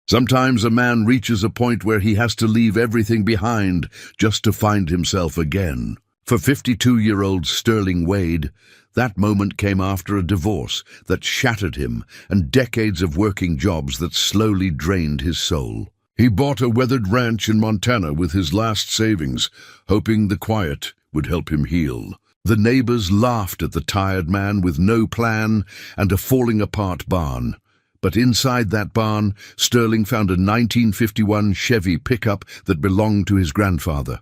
Sometimes a man reaches a point where he has to leave everything behind just to find himself again. For 52-year-old Sterling Wade, that moment came after a divorce that shattered him and decades of working jobs that slowly drained his soul. He bought a weathered ranch in Montana with his last savings, hoping the quiet would help him heal. The neighbors laughed at the tired man with no plan and a falling-apart barn. But inside that barn, Sterling found a 1951 Chevy pickup that belonged to his grandfather.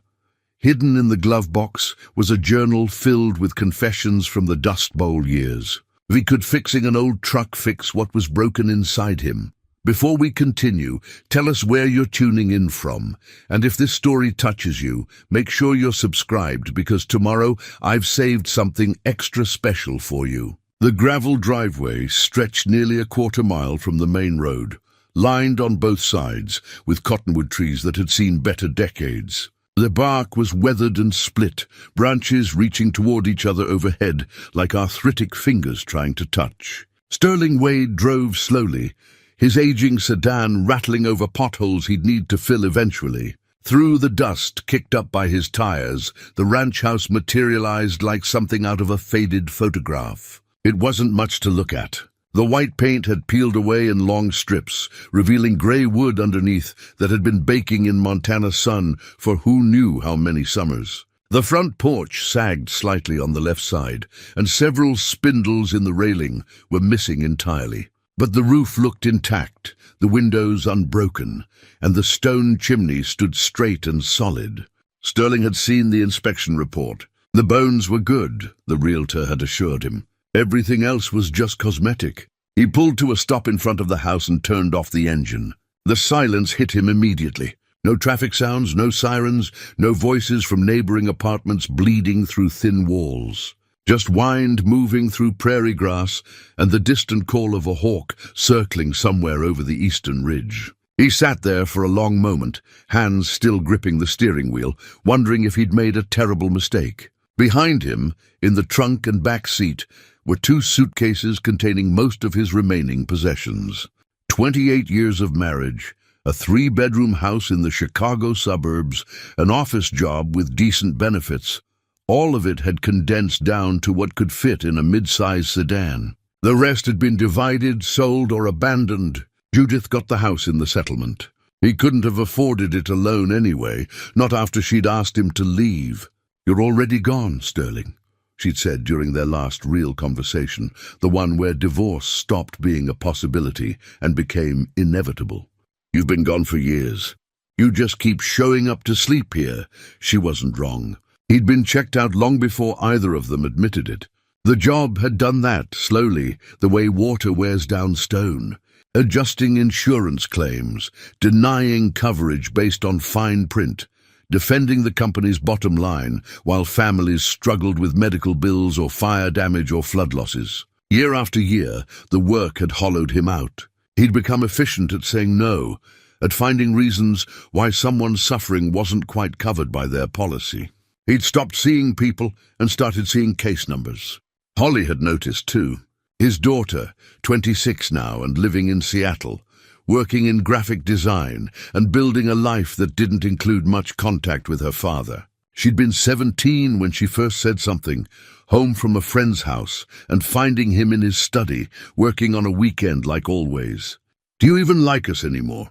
Hidden in the glove box was a journal filled with confessions from the Dust Bowl years. We could fixing an old truck fix what was broken inside him. Before we continue, tell us where you're tuning in from, and if this story touches you, make sure you're subscribed because tomorrow I've saved something extra special for you. The gravel driveway stretched nearly a quarter-mile from the main road, lined on both sides with cottonwood trees that had seen better decades. The bark was weathered and split, branches reaching toward each other overhead like arthritic fingers trying to touch. Sterling Wade drove slowly, his aging sedan rattling over potholes he'd need to fill eventually. Through the dust kicked up by his tires, the ranch house materialized like something out of a faded photograph. It wasn't much to look at. The white paint had peeled away in long strips, revealing gray wood underneath that had been baking in Montana sun for who knew how many summers. The front porch sagged slightly on the left side, and several spindles in the railing were missing entirely. But the roof looked intact, the windows unbroken, and the stone chimney stood straight and solid. Sterling had seen the inspection report. The bones were good, the realtor had assured him. Everything else was just cosmetic. He pulled to a stop in front of the house and turned off the engine. The silence hit him immediately. No traffic sounds, no sirens, no voices from neighboring apartments bleeding through thin walls. Just wind moving through prairie grass and the distant call of a hawk circling somewhere over the eastern ridge. He sat there for a long moment, hands still gripping the steering wheel, wondering if he'd made a terrible mistake. Behind him, in the trunk and back seat, were 2 suitcases containing most of his remaining possessions. 28 years of marriage, a 3-bedroom house in the Chicago suburbs, an office job with decent benefits. All of it had condensed down to what could fit in a mid-sized sedan. The rest had been divided, sold, or abandoned. Judith got the house in the settlement. He couldn't have afforded it alone anyway, not after she'd asked him to leave. "You're already gone, Sterling," she'd said during their last real conversation, the one where divorce stopped being a possibility and became inevitable. "You've been gone for years. You just keep showing up to sleep here." She wasn't wrong. He'd been checked out long before either of them admitted it. The job had done that, slowly, the way water wears down stone, adjusting insurance claims, denying coverage based on fine print, defending the company's bottom line while families struggled with medical bills or fire damage or flood losses. Year after year, the work had hollowed him out. He'd become efficient at saying no, at finding reasons why someone's suffering wasn't quite covered by their policy. He'd stopped seeing people and started seeing case numbers. Holly had noticed too. His daughter, 26 now and living in Seattle, working in graphic design and building a life that didn't include much contact with her father. She'd been 17 when she first said something, home from a friend's house and finding him in his study, working on a weekend like always. "Do you even like us anymore?"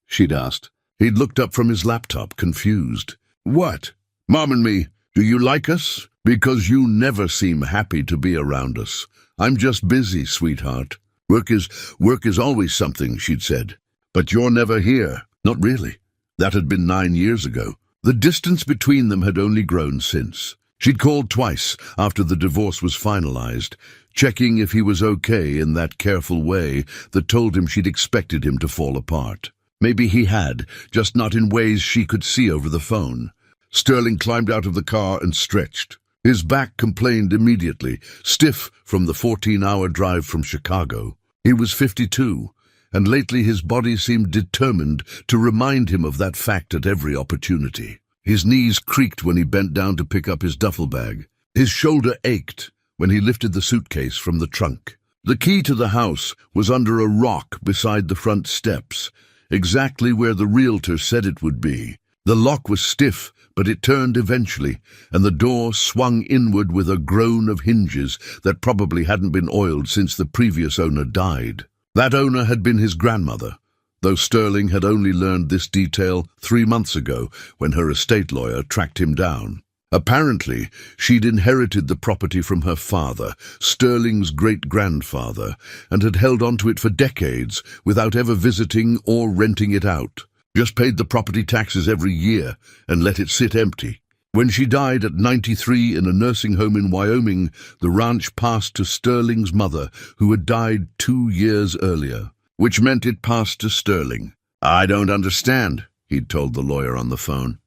she'd asked. He'd looked up from his laptop, confused. "What? Mom and me, do you like us? Because you never seem happy to be around us. I'm just busy, sweetheart. Work is always something," she'd said. "But you're never here." Not really. That had been 9 years ago. The distance between them had only grown since. She'd called twice after the divorce was finalized, checking if he was okay in that careful way that told him she'd expected him to fall apart. Maybe he had, just not in ways she could see over the phone. Sterling climbed out of the car and stretched. His back complained immediately, stiff from the 14-hour drive from Chicago. He was 52, and lately his body seemed determined to remind him of that fact at every opportunity. His knees creaked when he bent down to pick up his duffel bag. His shoulder ached when he lifted the suitcase from the trunk. The key to the house was under a rock beside the front steps, exactly where the realtor said it would be. The lock was stiff, but it turned eventually, and the door swung inward with a groan of hinges that probably hadn't been oiled since the previous owner died. That owner had been his grandmother, though Sterling had only learned this detail 3 months ago when her estate lawyer tracked him down. Apparently, she'd inherited the property from her father, Sterling's great-grandfather, and had held onto it for decades without ever visiting or renting it out. Just paid the property taxes every year and let it sit empty. When she died at 93 in a nursing home in Wyoming, the ranch passed to Sterling's mother, who had died 2 years earlier, which meant it passed to Sterling. "I don't understand," he'd told the lawyer on the phone.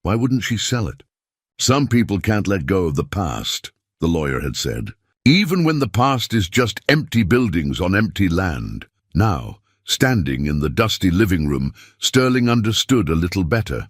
"Why wouldn't she sell it?" "Some people can't let go of the past," the lawyer had said, "even when the past is just empty buildings on empty land." Now, standing in the dusty living room, Sterling understood a little better.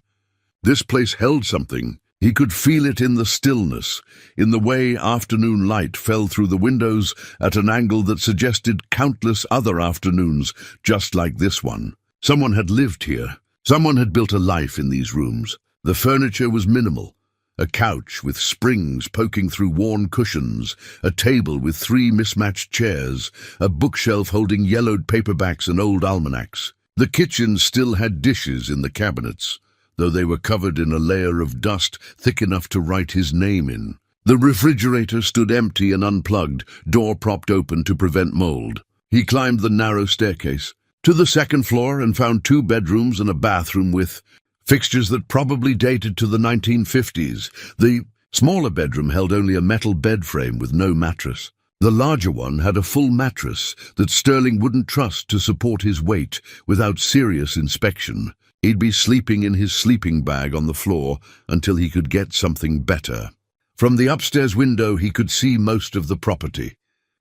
This place held something. He could feel it in the stillness, in the way afternoon light fell through the windows at an angle that suggested countless other afternoons just like this one. Someone had lived here. Someone had built a life in these rooms. The furniture was minimal. A couch with springs poking through worn cushions, a table with 3 mismatched chairs, a bookshelf holding yellowed paperbacks and old almanacs. The kitchen still had dishes in the cabinets, though they were covered in a layer of dust thick enough to write his name in. The refrigerator stood empty and unplugged, door propped open to prevent mold. He climbed the narrow staircase to the 2nd floor and found 2 bedrooms and a bathroom with fixtures that probably dated to the 1950s. The smaller bedroom held only a metal bed frame with no mattress. The larger one had a full mattress that Sterling wouldn't trust to support his weight without serious inspection. He'd be sleeping in his sleeping bag on the floor until he could get something better. From the upstairs window he could see most of the property.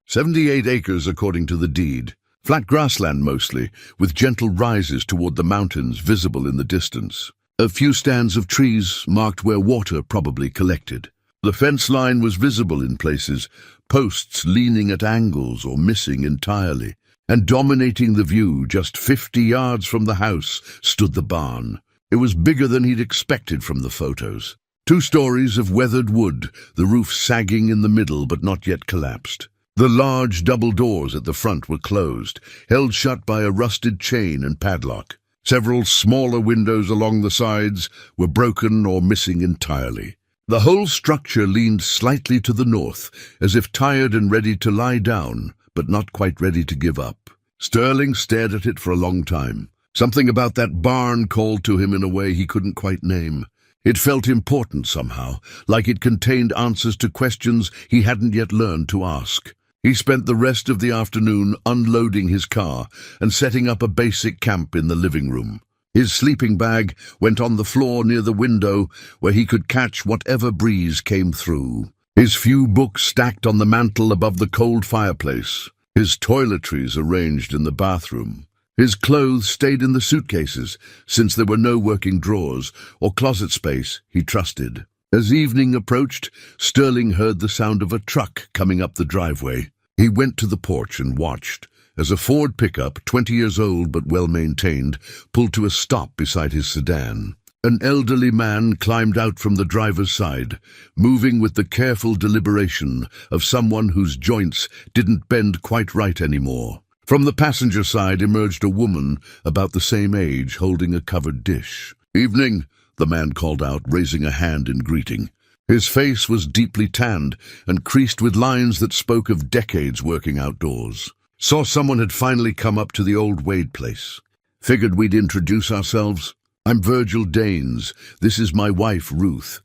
78 acres according to the deed. Flat grassland mostly, with gentle rises toward the mountains visible in the distance. A few stands of trees marked where water probably collected. The fence line was visible in places, posts leaning at angles or missing entirely. And dominating the view, just 50 yards from the house, stood the barn. It was bigger than he'd expected from the photos. 2 stories of weathered wood, the roof sagging in the middle but not yet collapsed. The large double doors at the front were closed, held shut by a rusted chain and padlock. Several smaller windows along the sides were broken or missing entirely. The whole structure leaned slightly to the north, as if tired and ready to lie down, but not quite ready to give up. Sterling stared at it for a long time. Something about that barn called to him in a way he couldn't quite name. It felt important somehow, like it contained answers to questions he hadn't yet learned to ask. He spent the rest of the afternoon unloading his car and setting up a basic camp in the living room. His sleeping bag went on the floor near the window where he could catch whatever breeze came through. His few books stacked on the mantel above the cold fireplace. His toiletries arranged in the bathroom. His clothes stayed in the suitcases, since there were no working drawers or closet space he trusted. As evening approached, Sterling heard the sound of a truck coming up the driveway. He went to the porch and watched as a Ford pickup, 20 years old but well-maintained, pulled to a stop beside his sedan. An elderly man climbed out from the driver's side, moving with the careful deliberation of someone whose joints didn't bend quite right anymore. From the passenger side emerged a woman about the same age, holding a covered dish. "Evening," the man called out, raising a hand in greeting. His face was deeply tanned and creased with lines that spoke of decades working outdoors. "Saw someone had finally come up to the old Wade place. Figured we'd introduce ourselves. I'm Virgil Danes. This is my wife, Ruth."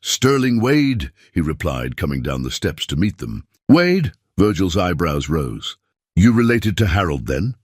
"Sterling Wade," he replied, coming down the steps to meet them. "Wade?" Virgil's eyebrows rose. "You related to Harold, then?"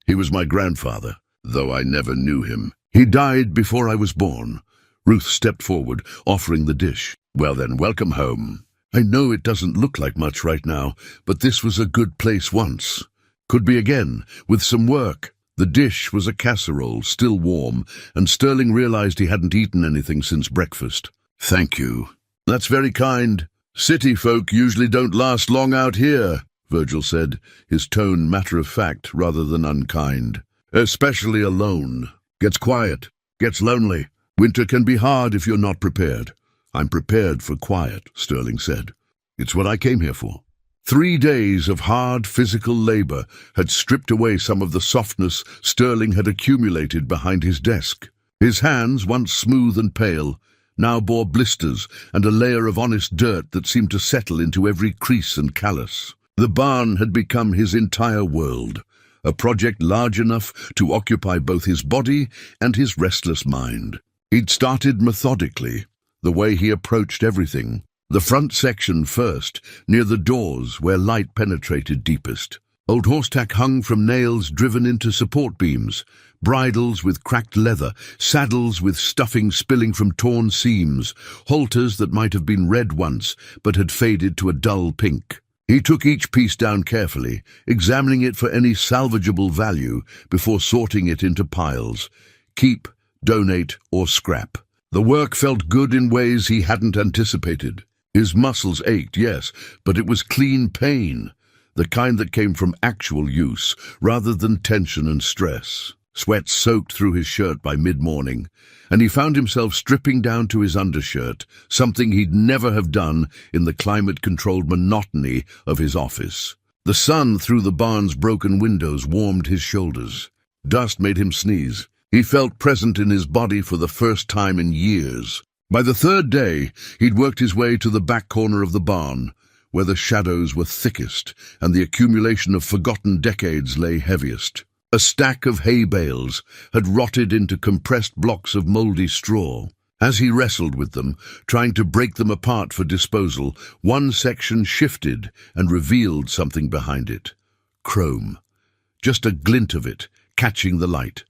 "He was my grandfather, though I never knew him. He died before I was born." Ruth stepped forward, offering the dish. "Well then, welcome home. I know it doesn't look like much right now, but this was a good place once. Could be again, with some work." The dish was a casserole, still warm, and Sterling realized he hadn't eaten anything since breakfast. "Thank you." "That's very kind. City folk usually don't last long out here," Virgil said, his tone matter-of-fact rather than unkind. especially alone. Gets quiet, gets lonely. Winter can be hard if you're not prepared. I'm prepared for quiet, Sterling said. It's what I came here for. 3 days of hard physical labor had stripped away some of the softness Sterling had accumulated behind his desk. His hands, once smooth and pale, now bore blisters and a layer of honest dirt that seemed to settle into every crease and callus. The barn had become his entire world, a project large enough to occupy both his body and his restless mind. He'd started methodically, the way he approached everything. The front section first, near the doors where light penetrated deepest. Old horsetack hung from nails driven into support beams, bridles with cracked leather, saddles with stuffing spilling from torn seams, halters that might have been red once but had faded to a dull pink. He took each piece down carefully, examining it for any salvageable value before sorting it into piles. Keep, donate, or scrap. The work felt good in ways he hadn't anticipated. His muscles ached, yes, but it was clean pain, the kind that came from actual use rather than tension and stress. Sweat soaked through his shirt by mid-morning, and he found himself stripping down to his undershirt, something he'd never have done in the climate-controlled monotony of his office. The sun through the barn's broken windows warmed his shoulders. Dust made him sneeze. He felt present in his body for the first time in years. By the 3rd day, he'd worked his way to the back corner of the barn, where the shadows were thickest and the accumulation of forgotten decades lay heaviest. A stack of hay bales had rotted into compressed blocks of mouldy straw. As he wrestled with them, trying to break them apart for disposal, one section shifted and revealed something behind it. Chrome. Just a glint of it, catching the light,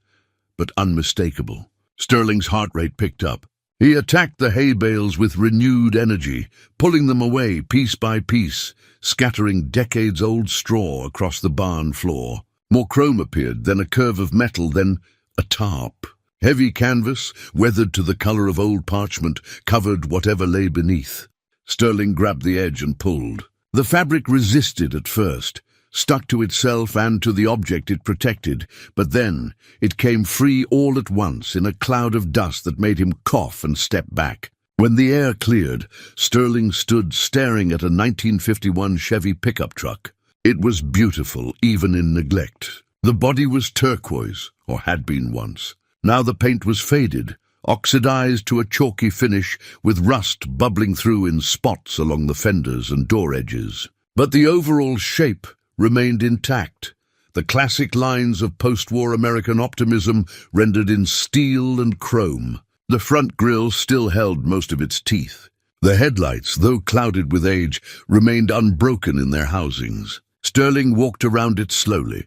but unmistakable. Sterling's heart rate picked up. He attacked the hay bales with renewed energy, pulling them away piece by piece, scattering decades-old straw across the barn floor. More chrome appeared, then a curve of metal, then a tarp. Heavy canvas, weathered to the color of old parchment, covered whatever lay beneath. Sterling grabbed the edge and pulled. The fabric resisted at first, stuck to itself and to the object it protected, but then it came free all at once in a cloud of dust that made him cough and step back. When the air cleared, Sterling stood staring at a 1951 Chevy pickup truck. It was beautiful, even in neglect. The body was turquoise, or had been once. Now the paint was faded, oxidized to a chalky finish, with rust bubbling through in spots along the fenders and door edges. But the overall shape remained intact, the classic lines of post-war American optimism rendered in steel and chrome. The front grille still held most of its teeth. The headlights, though clouded with age, remained unbroken in their housings. Sterling walked around it slowly,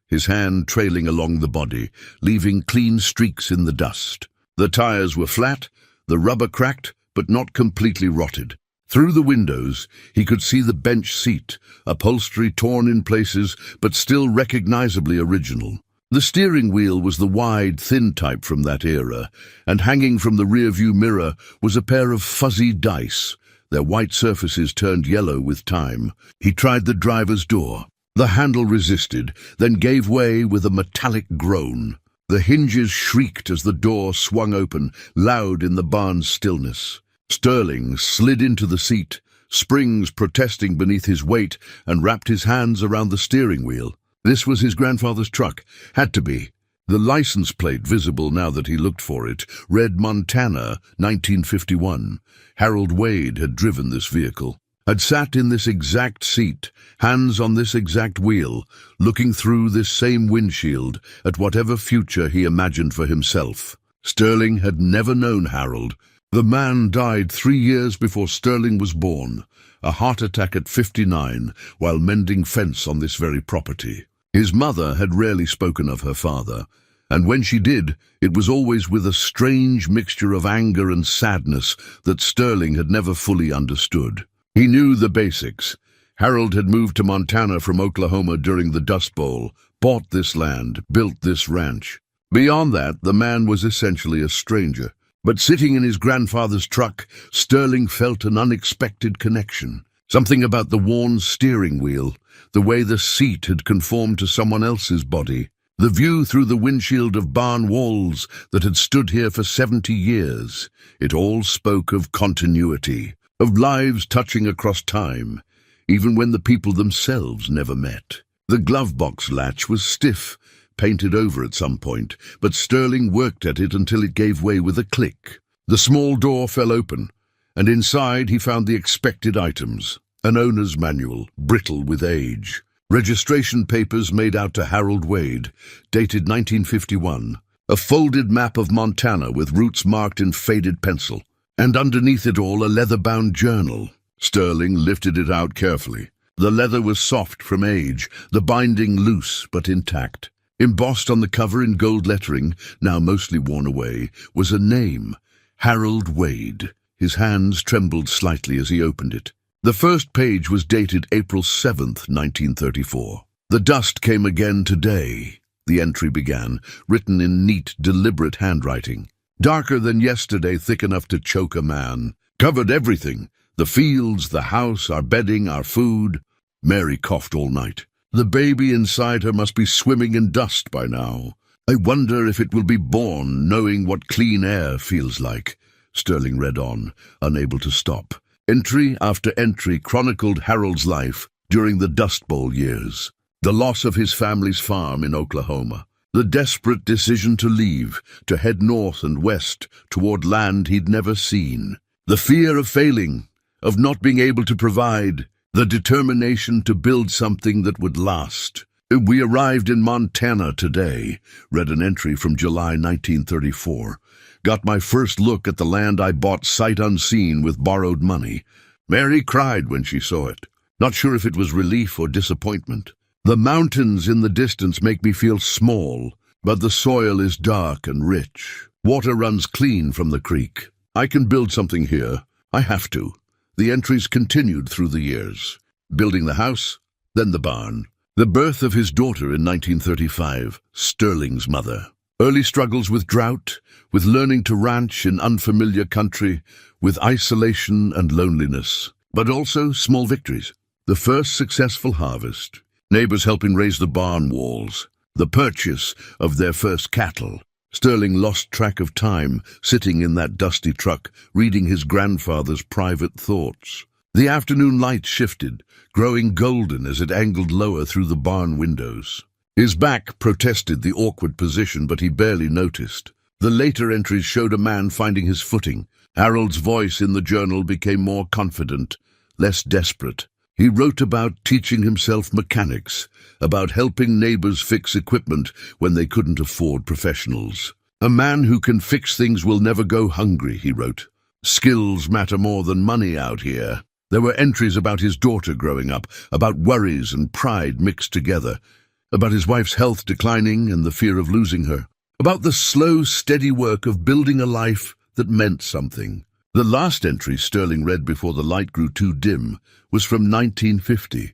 his hand trailing along the body, leaving clean streaks in the dust. The tires were flat, the rubber cracked, but not completely rotted. Through the windows, he could see the bench seat, upholstery torn in places, but still recognizably original. The steering wheel was the wide, thin type from that era, and hanging from the rearview mirror was a pair of fuzzy dice, their white surfaces turned yellow with time. He tried the driver's door. The handle resisted, then gave way with a metallic groan. The hinges shrieked as the door swung open, loud in the barn's stillness. Sterling slid into the seat, springs protesting beneath his weight, and wrapped his hands around the steering wheel. This was his grandfather's truck. Had to be. The license plate, visible now that he looked for it, read Montana, 1951. Harold Wade had driven this vehicle, had sat in this exact seat, hands on this exact wheel, looking through this same windshield at whatever future he imagined for himself. Sterling had never known Harold. The man died 3 years before Sterling was born, a heart attack at 59, while mending fence on this very property. His mother had rarely spoken of her father, and when she did, it was always with a strange mixture of anger and sadness that Sterling had never fully understood. He knew the basics. Harold had moved to Montana from Oklahoma during the Dust Bowl, bought this land, built this ranch. Beyond that, the man was essentially a stranger. But sitting in his grandfather's truck, Sterling felt an unexpected connection. Something about the worn steering wheel, the way the seat had conformed to someone else's body, The view through the windshield of barn walls that had stood here for 70 years. It all spoke of continuity, of lives touching across time, even when the people themselves never met. The glove box latch was stiff, painted over at some point, but Sterling worked at it until it gave way with a click. The small door fell open, and inside he found the expected items. An owner's manual, brittle with age. Registration papers made out to Harold Wade, dated 1951. A folded map of Montana with routes marked in faded pencil. And underneath it all, a leather-bound journal. Sterling lifted it out carefully. The leather was soft from age, the binding loose but intact. Embossed on the cover in gold lettering, now mostly worn away, was a name, Harold Wade. His hands trembled slightly as he opened it. The first page was dated April 7th, 1934. The dust came again today, the entry began, written in neat, deliberate handwriting. Darker than yesterday, thick enough to choke a man. Covered everything, the fields, the house, our bedding, our food. Mary coughed all night. The baby inside her must be swimming in dust by now. I wonder if it will be born knowing what clean air feels like. Sterling read on, unable to stop. Entry after entry chronicled Harold's life during the Dust Bowl years. The loss of his family's farm in Oklahoma. The desperate decision to leave, to head north and west toward land he'd never seen. The fear of failing, of not being able to provide. The determination to build something that would last. We arrived in Montana today, read an entry from July 1934. Got my first look at the land I bought sight unseen with borrowed money. Mary cried when she saw it. Not sure if it was relief or disappointment. The mountains in the distance make me feel small, but the soil is dark and rich. Water runs clean from the creek. I can build something here. I have to. The entries continued through the years. Building the house, then the barn. The birth of his daughter in 1935, Sterling's mother. Early struggles with drought, with learning to ranch in unfamiliar country, with isolation and loneliness. But also small victories. The first successful harvest. Neighbors helping raise the barn walls. The purchase of their first cattle. Sterling lost track of time, sitting in that dusty truck, reading his grandfather's private thoughts. The afternoon light shifted, growing golden as it angled lower through the barn windows. His back protested the awkward position, but he barely noticed. The later entries showed a man finding his footing. Harold's voice in the journal became more confident, less desperate. He wrote about teaching himself mechanics, about helping neighbors fix equipment when they couldn't afford professionals. A man who can fix things will never go hungry, he wrote. Skills matter more than money out here. There were entries about his daughter growing up, about worries and pride mixed together, about his wife's health declining and the fear of losing her, about the slow, steady work of building a life that meant something. The last entry Sterling read before the light grew too dim was from 1950.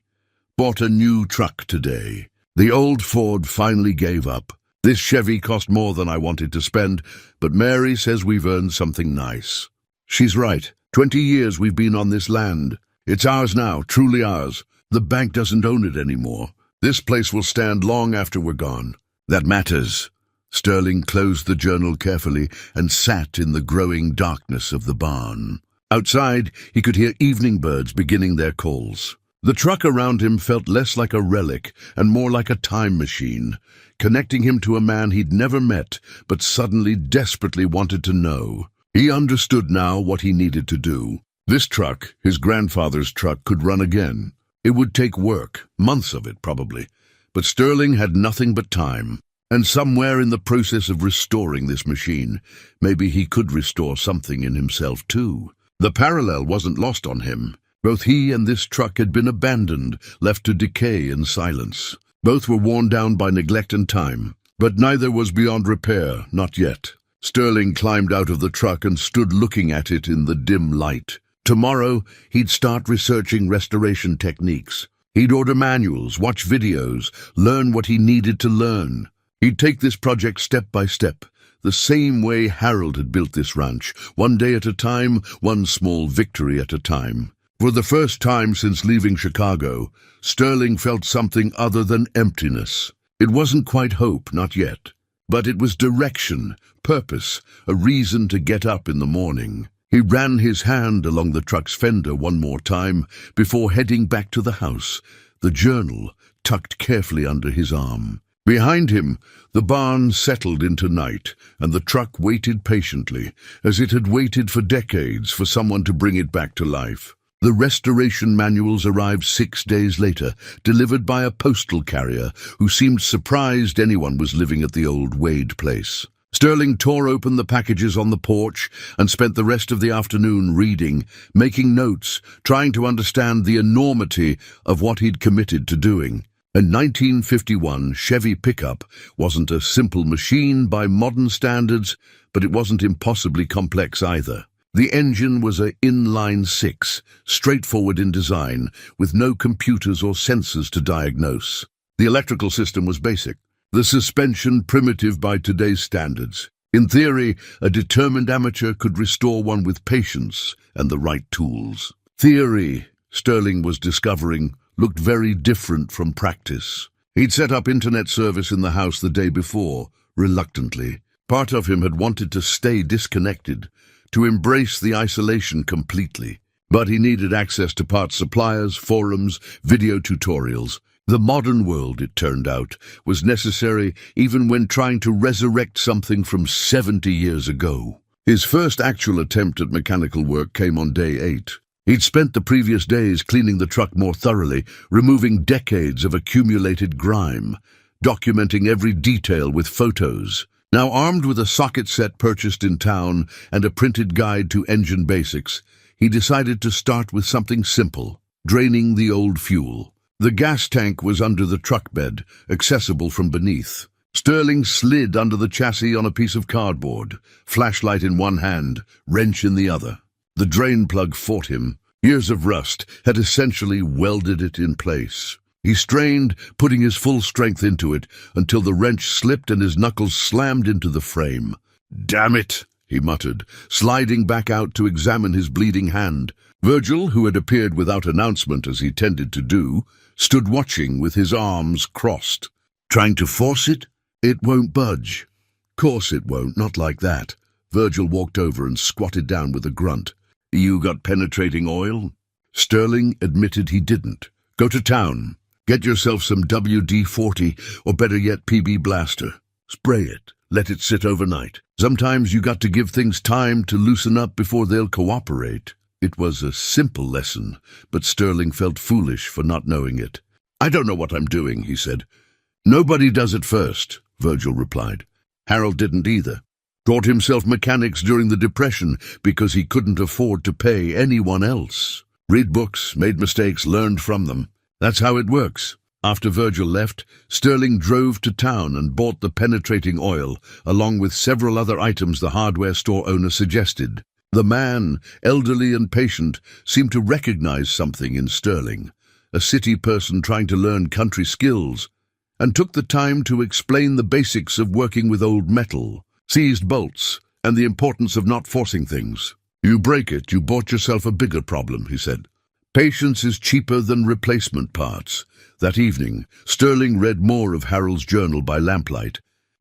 Bought a new truck today. The old Ford finally gave up. This Chevy cost more than I wanted to spend, but Mary says we've earned something nice. She's right. 20 years we've been on this land. It's ours now, truly ours. The bank doesn't own it anymore. This place will stand long after we're gone. That matters. Sterling closed the journal carefully and sat in the growing darkness of the barn. Outside, he could hear evening birds beginning their calls. The truck around him felt less like a relic and more like a time machine, connecting him to a man he'd never met but suddenly desperately wanted to know. He understood now what he needed to do. This truck, his grandfather's truck, could run again. It would take work, months of it probably, but Sterling had nothing but time. And somewhere in the process of restoring this machine, maybe he could restore something in himself too. The parallel wasn't lost on him. Both he and this truck had been abandoned, left to decay in silence. Both were worn down by neglect and time, but neither was beyond repair, not yet. Sterling climbed out of the truck and stood looking at it in the dim light. Tomorrow, he'd start researching restoration techniques. He'd order manuals, watch videos, learn what he needed to learn. He'd take this project step by step, the same way Harold had built this ranch, one day at a time, one small victory at a time. For the first time since leaving Chicago, Sterling felt something other than emptiness. It wasn't quite hope, not yet. But it was direction, purpose, a reason to get up in the morning. He ran his hand along the truck's fender one more time before heading back to the house, the journal tucked carefully under his arm. Behind him, the barn settled into night, and the truck waited patiently, as it had waited for decades for someone to bring it back to life. The restoration manuals arrived 6 days later, delivered by a postal carrier who seemed surprised anyone was living at the old Wade place. Sterling tore open the packages on the porch and spent the rest of the afternoon reading, making notes, trying to understand the enormity of what he'd committed to doing. A 1951 Chevy pickup wasn't a simple machine by modern standards, but it wasn't impossibly complex either. The engine was an inline-six, straightforward in design, with no computers or sensors to diagnose. The electrical system was basic, the suspension primitive by today's standards. In theory, a determined amateur could restore one with patience and the right tools. Theory, Sterling was discovering, looked very different from practice. He'd set up internet service in the house the day before, reluctantly. Part of him had wanted to stay disconnected, to embrace the isolation completely. But he needed access to parts suppliers, forums, video tutorials. The modern world, it turned out, was necessary even when trying to resurrect something from 70 years ago. His first actual attempt at mechanical work came on day 8. He'd spent the previous days cleaning the truck more thoroughly, removing decades of accumulated grime, documenting every detail with photos. Now armed with a socket set purchased in town and a printed guide to engine basics, he decided to start with something simple, draining the old fuel. The gas tank was under the truck bed, accessible from beneath. Sterling slid under the chassis on a piece of cardboard, flashlight in one hand, wrench in the other. The drain plug fought him. Years of rust had essentially welded it in place. He strained, putting his full strength into it, until the wrench slipped and his knuckles slammed into the frame. "Damn it!" he muttered, sliding back out to examine his bleeding hand. Virgil, who had appeared without announcement as he tended to do, stood watching with his arms crossed. "Trying to force it? It won't budge." "Course it won't, not like that." Virgil walked over and squatted down with a grunt. "You got penetrating oil?" Sterling admitted he didn't. "Go to town. Get yourself some WD-40, or better yet PB Blaster. Spray it. Let it sit overnight. Sometimes you got to give things time to loosen up before they'll cooperate." It was a simple lesson, but Sterling felt foolish for not knowing it. "I don't know what I'm doing," he said. "Nobody does it first," Virgil replied. Harold didn't either. Taught himself mechanics during the Depression because he couldn't afford to pay anyone else. Read books, made mistakes, learned from them. That's how it works. After Virgil left, Sterling drove to town and bought the penetrating oil, along with several other items the hardware store owner suggested. The man, elderly and patient, seemed to recognize something in Sterling, a city person trying to learn country skills, and took the time to explain the basics of working with old metal, seized bolts, and the importance of not forcing things. "You break it, you bought yourself a bigger problem," he said. "Patience is cheaper than replacement parts." That evening, Sterling read more of Harold's journal by lamplight.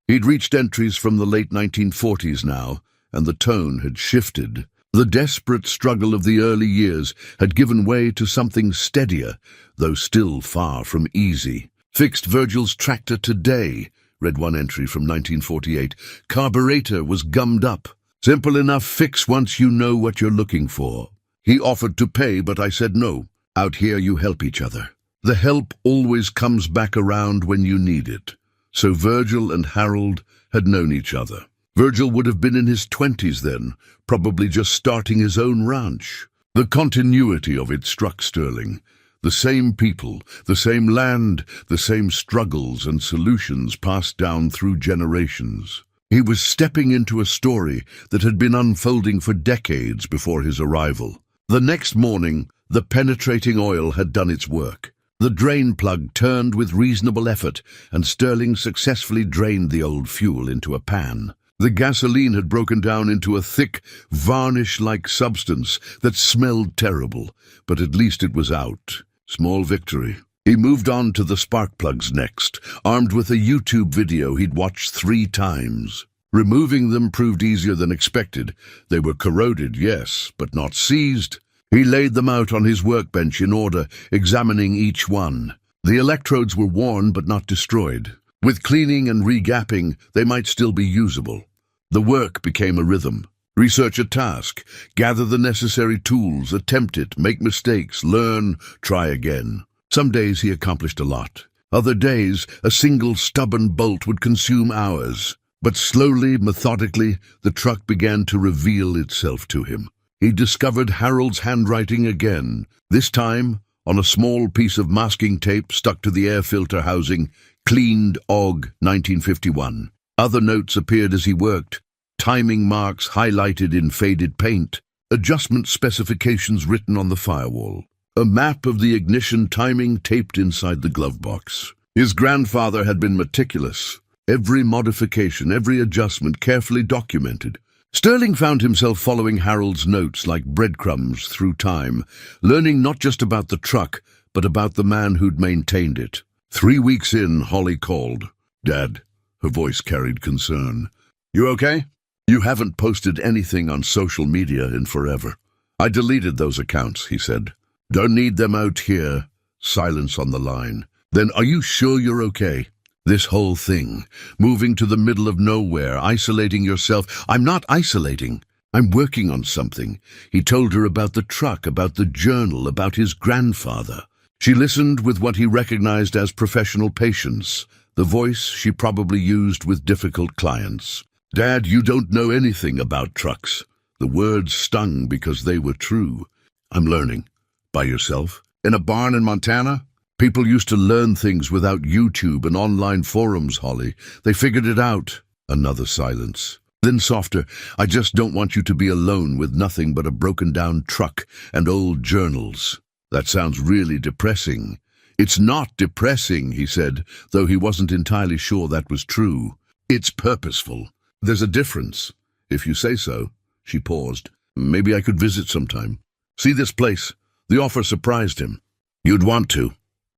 He'd reached entries from the late 1940s now, and the tone had shifted. The desperate struggle of the early years had given way to something steadier, though still far from easy. "Fixed Virgil's tractor today," read one entry from 1948. "Carburetor was gummed up. Simple enough fix once you know what you're looking for. He offered to pay, but I said no. Out here you help each other. The help always comes back around when you need it." So Virgil and Harold had known each other. Virgil would have been in his 20s then, probably just starting his own ranch. The continuity of it struck Sterling. The same people, the same land, the same struggles and solutions passed down through generations. He was stepping into a story that had been unfolding for decades before his arrival. The next morning, the penetrating oil had done its work. The drain plug turned with reasonable effort, and Sterling successfully drained the old fuel into a pan. The gasoline had broken down into a thick, varnish-like substance that smelled terrible, but at least it was out. Small victory. He moved on to the spark plugs next, armed with a YouTube video he'd watched 3 times. Removing them proved easier than expected. They were corroded, yes, but not seized. He laid them out on his workbench in order, examining each one. The electrodes were worn but not destroyed. With cleaning and regapping, they might still be usable. The work became a rhythm. Research a task, gather the necessary tools, attempt it, make mistakes, learn, try again. Some days he accomplished a lot. Other days, a single stubborn bolt would consume hours. But slowly, methodically, the truck began to reveal itself to him. He discovered Harold's handwriting again, this time on a small piece of masking tape stuck to the air filter housing, cleaned AUG 1951. Other notes appeared as he worked, timing marks highlighted in faded paint, adjustment specifications written on the firewall. A map of the ignition timing taped inside the glove box. His grandfather had been meticulous. Every modification, every adjustment carefully documented. Sterling found himself following Harold's notes like breadcrumbs through time, learning not just about the truck, but about the man who'd maintained it. 3 weeks in, Holly called. "Dad," her voice carried concern. "You okay?" "You haven't posted anything on social media in forever." "I deleted those accounts," he said. "Don't need them out here." Silence on the line. "Then are you sure you're okay?" "This whole thing, moving to the middle of nowhere, isolating yourself." "I'm not isolating. I'm working on something." He told her about the truck, about the journal, about his grandfather. She listened with what he recognized as professional patience, the voice she probably used with difficult clients. "Dad, you don't know anything about trucks." The words stung because they were true. "I'm learning." "By yourself? In a barn in Montana?" "People used to learn things without YouTube and online forums, Holly. They figured it out." Another silence. Then softer, "I just don't want you to be alone with nothing but a broken-down truck and old journals." "That sounds really depressing." "It's not depressing," he said, though he wasn't entirely sure that was true. "It's purposeful. There's a difference." "If you say so." She paused. "Maybe I could visit sometime. See this place." The offer surprised him. "You'd want to."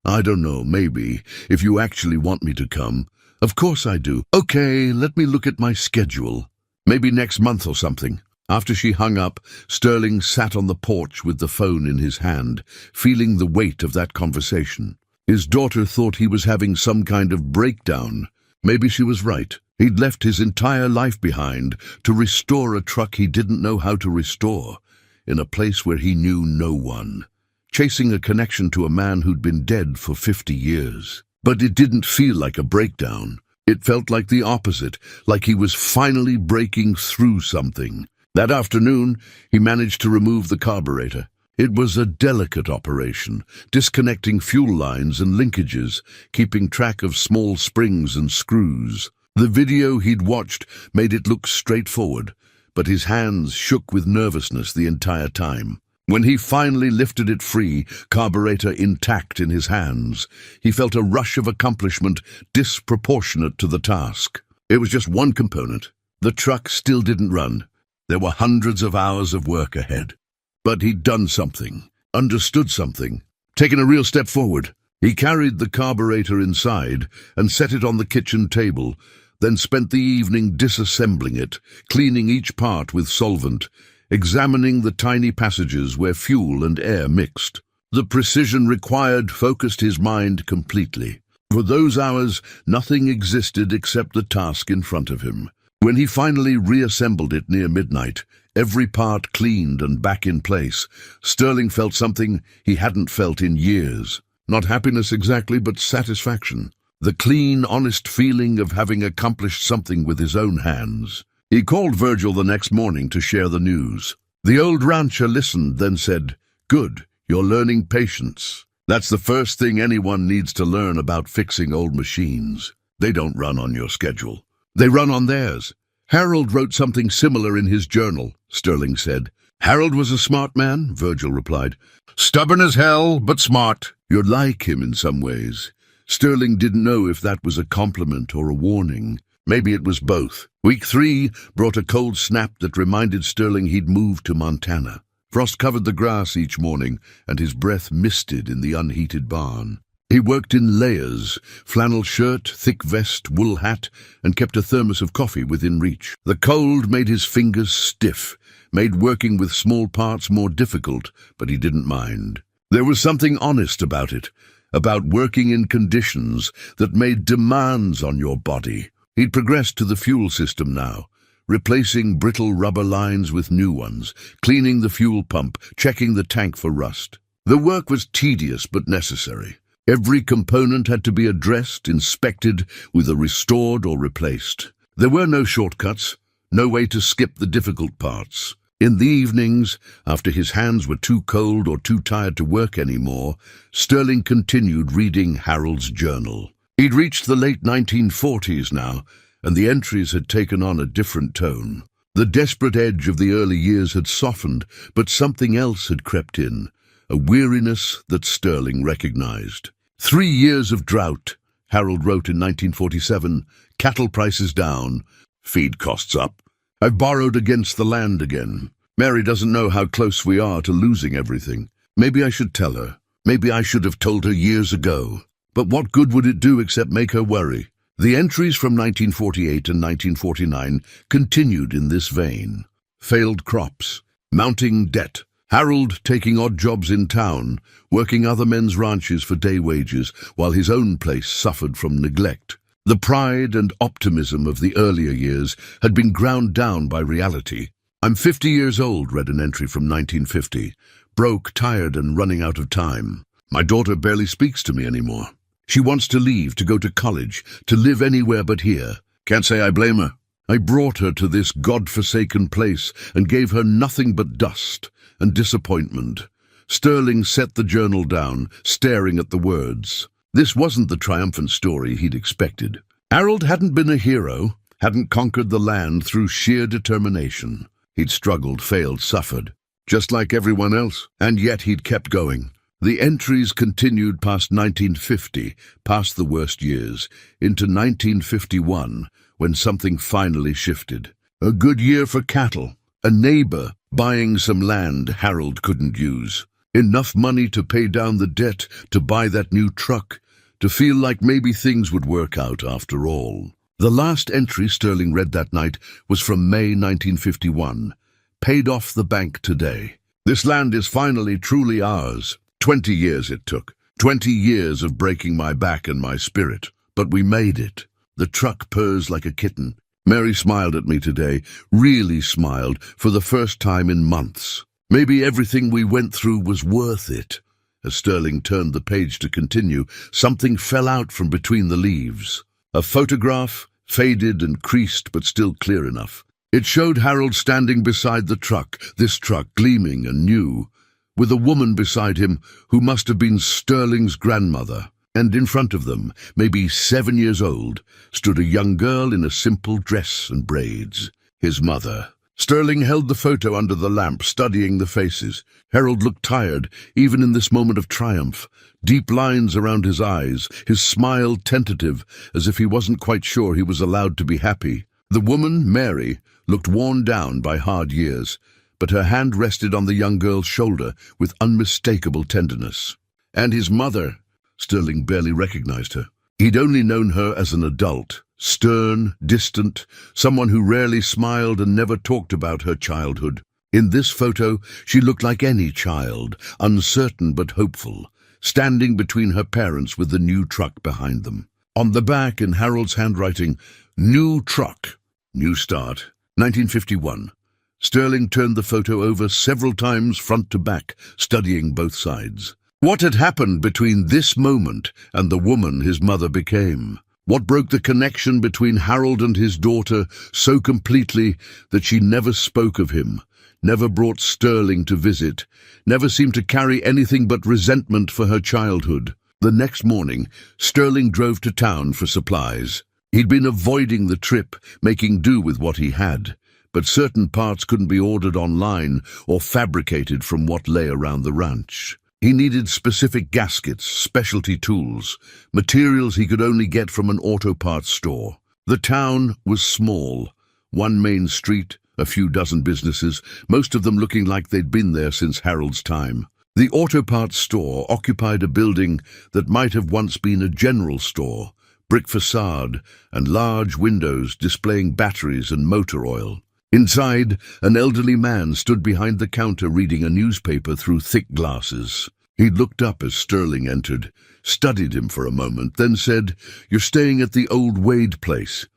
"I don't know, maybe, if you actually want me to come." "Of course I do." "Okay, let me look at my schedule. Maybe next month or something." After she hung up, Sterling sat on the porch with the phone in his hand, feeling the weight of that conversation. His daughter thought he was having some kind of breakdown. Maybe she was right. He'd left his entire life behind to restore a truck he didn't know how to restore, in a place where he knew no one, chasing a connection to a man who'd been dead for 50 years. But it didn't feel like a breakdown. It felt like the opposite, like he was finally breaking through something. That afternoon, he managed to remove the carburetor. It was a delicate operation, disconnecting fuel lines and linkages, keeping track of small springs and screws. The video he'd watched made it look straightforward, but his hands shook with nervousness the entire time. When he finally lifted it free, carburetor intact in his hands, he felt a rush of accomplishment disproportionate to the task. It was just one component. The truck still didn't run. There were hundreds of hours of work ahead. But he'd done something, understood something, taken a real step forward. He carried the carburetor inside and set it on the kitchen table, then spent the evening disassembling it, cleaning each part with solvent, examining the tiny passages where fuel and air mixed. The precision required focused his mind completely. For those hours, nothing existed except the task in front of him. When he finally reassembled it near midnight, every part cleaned and back in place, Sterling felt something he hadn't felt in years. Not happiness exactly, but satisfaction. The clean, honest feeling of having accomplished something with his own hands. He called Virgil the next morning to share the news. The old rancher listened, then said, "Good, you're learning patience. That's the first thing anyone needs to learn about fixing old machines. They don't run on your schedule. They run on theirs." "Harold wrote something similar in his journal," Sterling said. "Harold was a smart man," Virgil replied. "Stubborn as hell, but smart." "You're like him in some ways." Sterling didn't know if that was a compliment or a warning. Maybe it was both. Week 3 brought a cold snap that reminded Sterling he'd moved to Montana. Frost covered the grass each morning, and his breath misted in the unheated barn. He worked in layers, flannel shirt, thick vest, wool hat, and kept a thermos of coffee within reach. The cold made his fingers stiff, made working with small parts more difficult, but he didn't mind. There was something honest about it, about working in conditions that made demands on your body. He'd progressed to the fuel system now, replacing brittle rubber lines with new ones, cleaning the fuel pump, checking the tank for rust. The work was tedious but necessary. Every component had to be addressed, inspected, either restored or replaced. There were no shortcuts, no way to skip the difficult parts. In the evenings, after his hands were too cold or too tired to work anymore, Sterling continued reading Harold's journal. He'd reached the late 1940s now, and the entries had taken on a different tone. The desperate edge of the early years had softened, but something else had crept in, a weariness that Sterling recognized. 3 years of drought, Harold wrote in 1947, cattle prices down, feed costs up. I've borrowed against the land again. Mary doesn't know how close we are to losing everything. Maybe I should tell her. Maybe I should have told her years ago. But what good would it do except make her worry? The entries from 1948 and 1949 continued in this vein. Failed crops, mounting debt, Harold taking odd jobs in town, working other men's ranches for day wages, while his own place suffered from neglect. The pride and optimism of the earlier years had been ground down by reality. I'm 50 years old, read an entry from 1950. Broke, tired, and running out of time. My daughter barely speaks to me anymore. She wants to leave, to go to college, to live anywhere but here. Can't say I blame her. I brought her to this God-forsaken place and gave her nothing but dust and disappointment. Sterling set the journal down, staring at the words. This wasn't the triumphant story he'd expected. Harold hadn't been a hero, hadn't conquered the land through sheer determination. He'd struggled, failed, suffered, just like everyone else, and yet he'd kept going. The entries continued past 1950, past the worst years, into 1951, when something finally shifted. A good year for cattle, a neighbor buying some land Harold couldn't use. Enough money to pay down the debt, to buy that new truck, to feel like maybe things would work out after all. The last entry Sterling read that night was from May 1951. Paid off the bank today. This land is finally truly ours. 20 years it took. 20 years of breaking my back and my spirit. But we made it. The truck purrs like a kitten. Mary smiled at me today, really smiled, for the first time in months. Maybe everything we went through was worth it. As Sterling turned the page to continue, something fell out from between the leaves. A photograph, faded and creased but still clear enough. It showed Harold standing beside the truck, this truck gleaming and new, with a woman beside him who must have been Sterling's grandmother. And in front of them, maybe 7 years old, stood a young girl in a simple dress and braids. His mother. Sterling held the photo under the lamp, studying the faces. Harold looked tired, even in this moment of triumph. Deep lines around his eyes, his smile tentative, as if he wasn't quite sure he was allowed to be happy. The woman, Mary, looked worn down by hard years, but her hand rested on the young girl's shoulder with unmistakable tenderness. And his mother, Sterling barely recognized her. He'd only known her as an adult, stern, distant, someone who rarely smiled and never talked about her childhood. In this photo, she looked like any child, uncertain but hopeful, standing between her parents with the new truck behind them. On the back, in Harold's handwriting, "New truck, new start, 1951. Sterling turned the photo over several times front to back, studying both sides. What had happened between this moment and the woman his mother became? What broke the connection between Harold and his daughter so completely that she never spoke of him, never brought Sterling to visit, never seemed to carry anything but resentment for her childhood? The next morning, Sterling drove to town for supplies. He'd been avoiding the trip, making do with what he had, but certain parts couldn't be ordered online or fabricated from what lay around the ranch. He needed specific gaskets, specialty tools, materials he could only get from an auto parts store. The town was small. One main street, a few dozen businesses, most of them looking like they'd been there since Harold's time. The auto parts store occupied a building that might have once been a general store, brick facade and large windows displaying batteries and motor oil. Inside, an elderly man stood behind the counter reading a newspaper through thick glasses. He looked up as Sterling entered, studied him for a moment, then said, "You're staying at the old Wade place."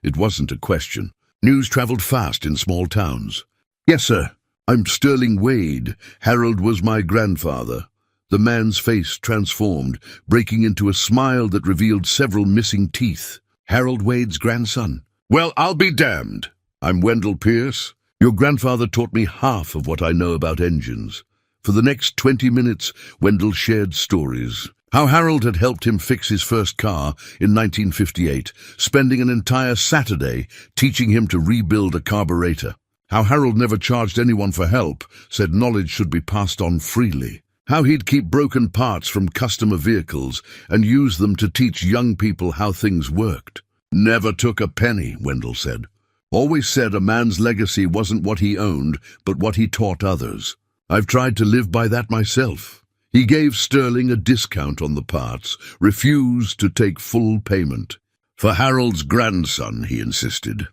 It wasn't a question. News traveled fast in small towns. "Yes, sir. I'm Sterling Wade. Harold was my grandfather." The man's face transformed, breaking into a smile that revealed several missing teeth. "Harold Wade's grandson? Well, I'll be damned. I'm Wendell Pierce. Your grandfather taught me half of what I know about engines." For the next 20 minutes, Wendell shared stories. How Harold had helped him fix his first car in 1958, spending an entire Saturday teaching him to rebuild a carburetor. How Harold never charged anyone for help, said knowledge should be passed on freely. How he'd keep broken parts from customer vehicles and use them to teach young people how things worked. "Never took a penny," Wendell said. "Always said a man's legacy wasn't what he owned, but what he taught others. I've tried to live by that myself." He gave Sterling a discount on the parts, refused to take full payment. "For Harold's grandson," he insisted.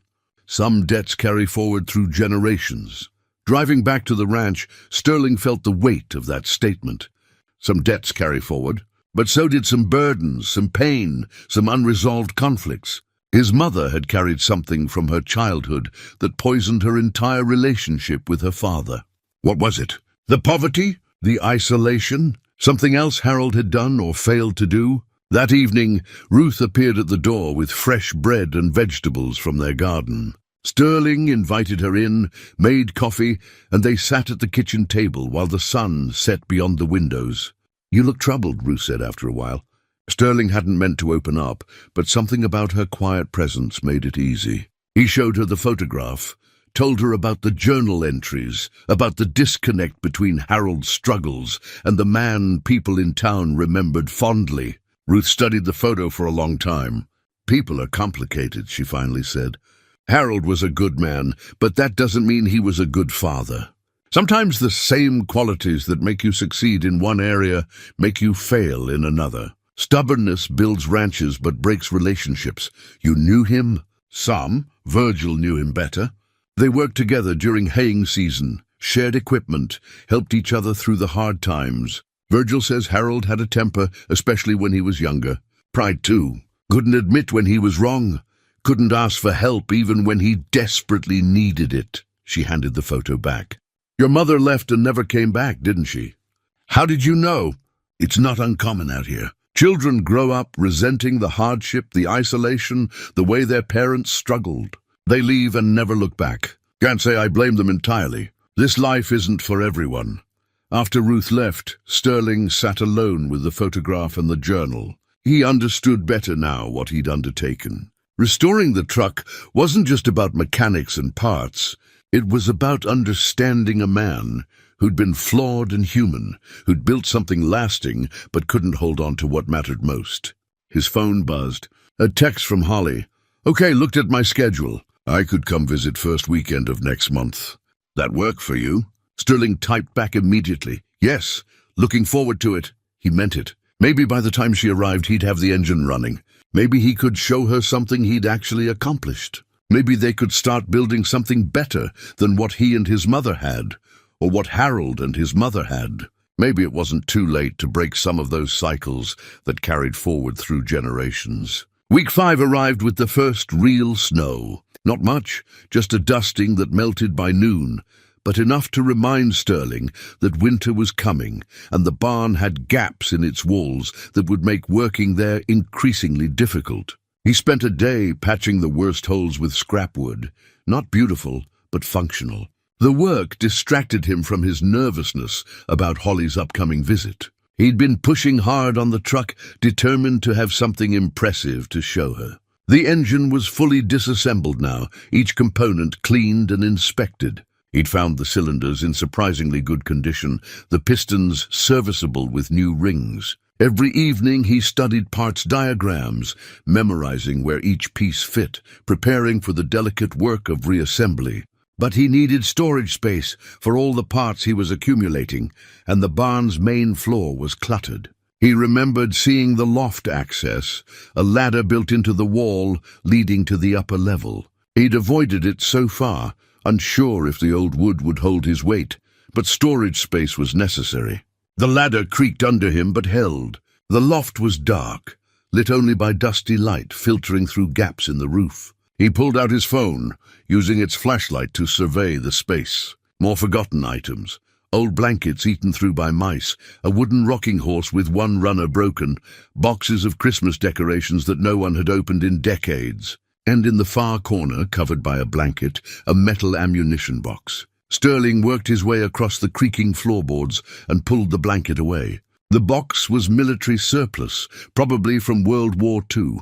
Some debts carry forward through generations. Driving back to the ranch, Sterling felt the weight of that statement. Some debts carry forward, but so did some burdens, some pain, some unresolved conflicts. His mother had carried something from her childhood that poisoned her entire relationship with her father. What was it? The poverty? The isolation? Something else Harold had done or failed to do? That evening, Ruth appeared at the door with fresh bread and vegetables from their garden. Sterling invited her in, made coffee, and they sat at the kitchen table while the sun set beyond the windows. "You look troubled," Ruth said after a while. Sterling hadn't meant to open up, but something about her quiet presence made it easy. He showed her the photograph, told her about the journal entries, about the disconnect between Harold's struggles and the man people in town remembered fondly. Ruth studied the photo for a long time. "People are complicated," she finally said. "Harold was a good man, but that doesn't mean he was a good father. Sometimes the same qualities that make you succeed in one area make you fail in another. Stubbornness builds ranches but breaks relationships. You knew him? Some. Virgil knew him better. They worked together during haying season, shared equipment, helped each other through the hard times. Virgil says Harold had a temper, especially when he was younger. Pride too. Couldn't admit when he was wrong. Couldn't ask for help even when he desperately needed it." She handed the photo back. "Your mother left and never came back, didn't she?" "How did you know?" "It's not uncommon out here. Children grow up resenting the hardship, the isolation, the way their parents struggled. They leave and never look back. Can't say I blame them entirely. This life isn't for everyone." After Ruth left, Sterling sat alone with the photograph and the journal. He understood better now what he'd undertaken. Restoring the truck wasn't just about mechanics and parts. It was about understanding a man who'd been flawed and human, who'd built something lasting but couldn't hold on to what mattered most. His phone buzzed. A text from Holly. "Okay, looked at my schedule. I could come visit first weekend of next month. That work for you?" Sterling typed back immediately. "Yes, looking forward to it." He meant it. Maybe by the time she arrived he'd have the engine running. Maybe he could show her something he'd actually accomplished. Maybe they could start building something better than what he and his mother had, or what Harold and his mother had. Maybe it wasn't too late to break some of those cycles that carried forward through generations. Week 5 arrived with the first real snow. Not much, just a dusting that melted by noon, but enough to remind Sterling that winter was coming, and the barn had gaps in its walls that would make working there increasingly difficult. He spent a day patching the worst holes with scrap wood, not beautiful, but functional. The work distracted him from his nervousness about Holly's upcoming visit. He'd been pushing hard on the truck, determined to have something impressive to show her. The engine was fully disassembled now, each component cleaned and inspected. He'd found the cylinders in surprisingly good condition, the pistons serviceable with new rings. Every evening he studied parts diagrams, memorizing where each piece fit, preparing for the delicate work of reassembly. But he needed storage space for all the parts he was accumulating, and the barn's main floor was cluttered. He remembered seeing the loft access, a ladder built into the wall leading to the upper level. He'd avoided it so far, unsure if the old wood would hold his weight, but storage space was necessary. The ladder creaked under him but held. The loft was dark, lit only by dusty light filtering through gaps in the roof. He pulled out his phone, using its flashlight to survey the space. More forgotten items. Old blankets eaten through by mice, a wooden rocking horse with one runner broken, boxes of Christmas decorations that no one had opened in decades. And in the far corner, covered by a blanket, a metal ammunition box. Sterling worked his way across the creaking floorboards and pulled the blanket away. The box was military surplus, probably from World War II,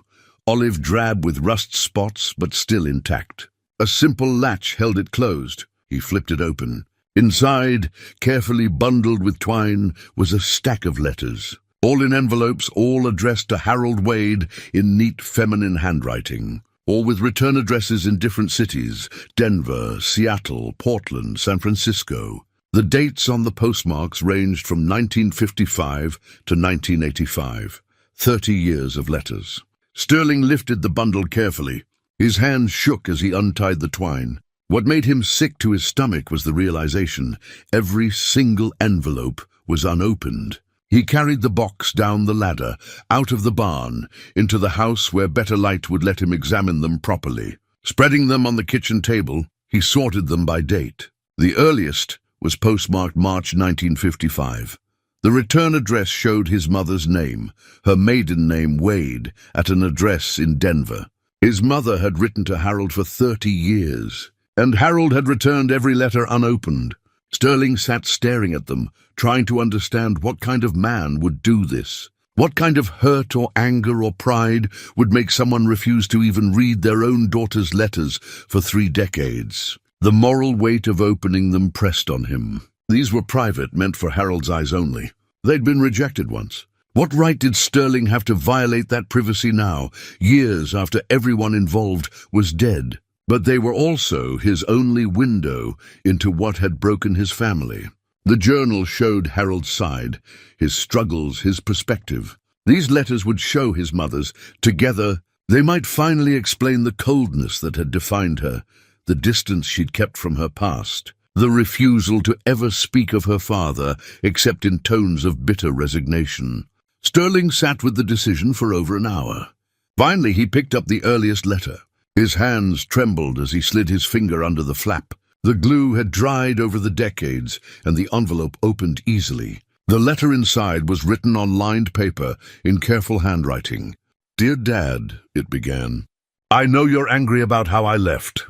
olive drab with rust spots but still intact. A simple latch held it closed. He flipped it open. Inside, carefully bundled with twine, was a stack of letters, all in envelopes, all addressed to Harold Wade in neat feminine handwriting, all with return addresses in different cities: Denver, Seattle, Portland, San Francisco. The dates on the postmarks ranged from 1955 to 1985, 30 years of letters. Sterling lifted the bundle carefully. His hands shook as he untied the twine. What made him sick to his stomach was the realization every single envelope was unopened. He carried the box down the ladder, out of the barn, into the house where better light would let him examine them properly. Spreading them on the kitchen table, he sorted them by date. The earliest was postmarked March 1955. The return address showed his mother's name, her maiden name Wade, at an address in Denver. His mother had written to Harold for 30 years, and Harold had returned every letter unopened. Sterling sat staring at them, trying to understand what kind of man would do this. What kind of hurt or anger or pride would make someone refuse to even read their own daughter's letters for 3 decades? The moral weight of opening them pressed on him. These were private, meant for Harold's eyes only. They'd been rejected once. What right did Sterling have to violate that privacy now, years after everyone involved was dead? But they were also his only window into what had broken his family. The journal showed Harold's side, his struggles, his perspective. These letters would show his mother's. Together, they might finally explain the coldness that had defined her, the distance she'd kept from her past, the refusal to ever speak of her father except in tones of bitter resignation. Sterling sat with the decision for over an hour. Finally, he picked up the earliest letter. His hands trembled as he slid his finger under the flap. The glue had dried over the decades, and the envelope opened easily. The letter inside was written on lined paper in careful handwriting. "Dear Dad," it began, "I know you're angry about how I left.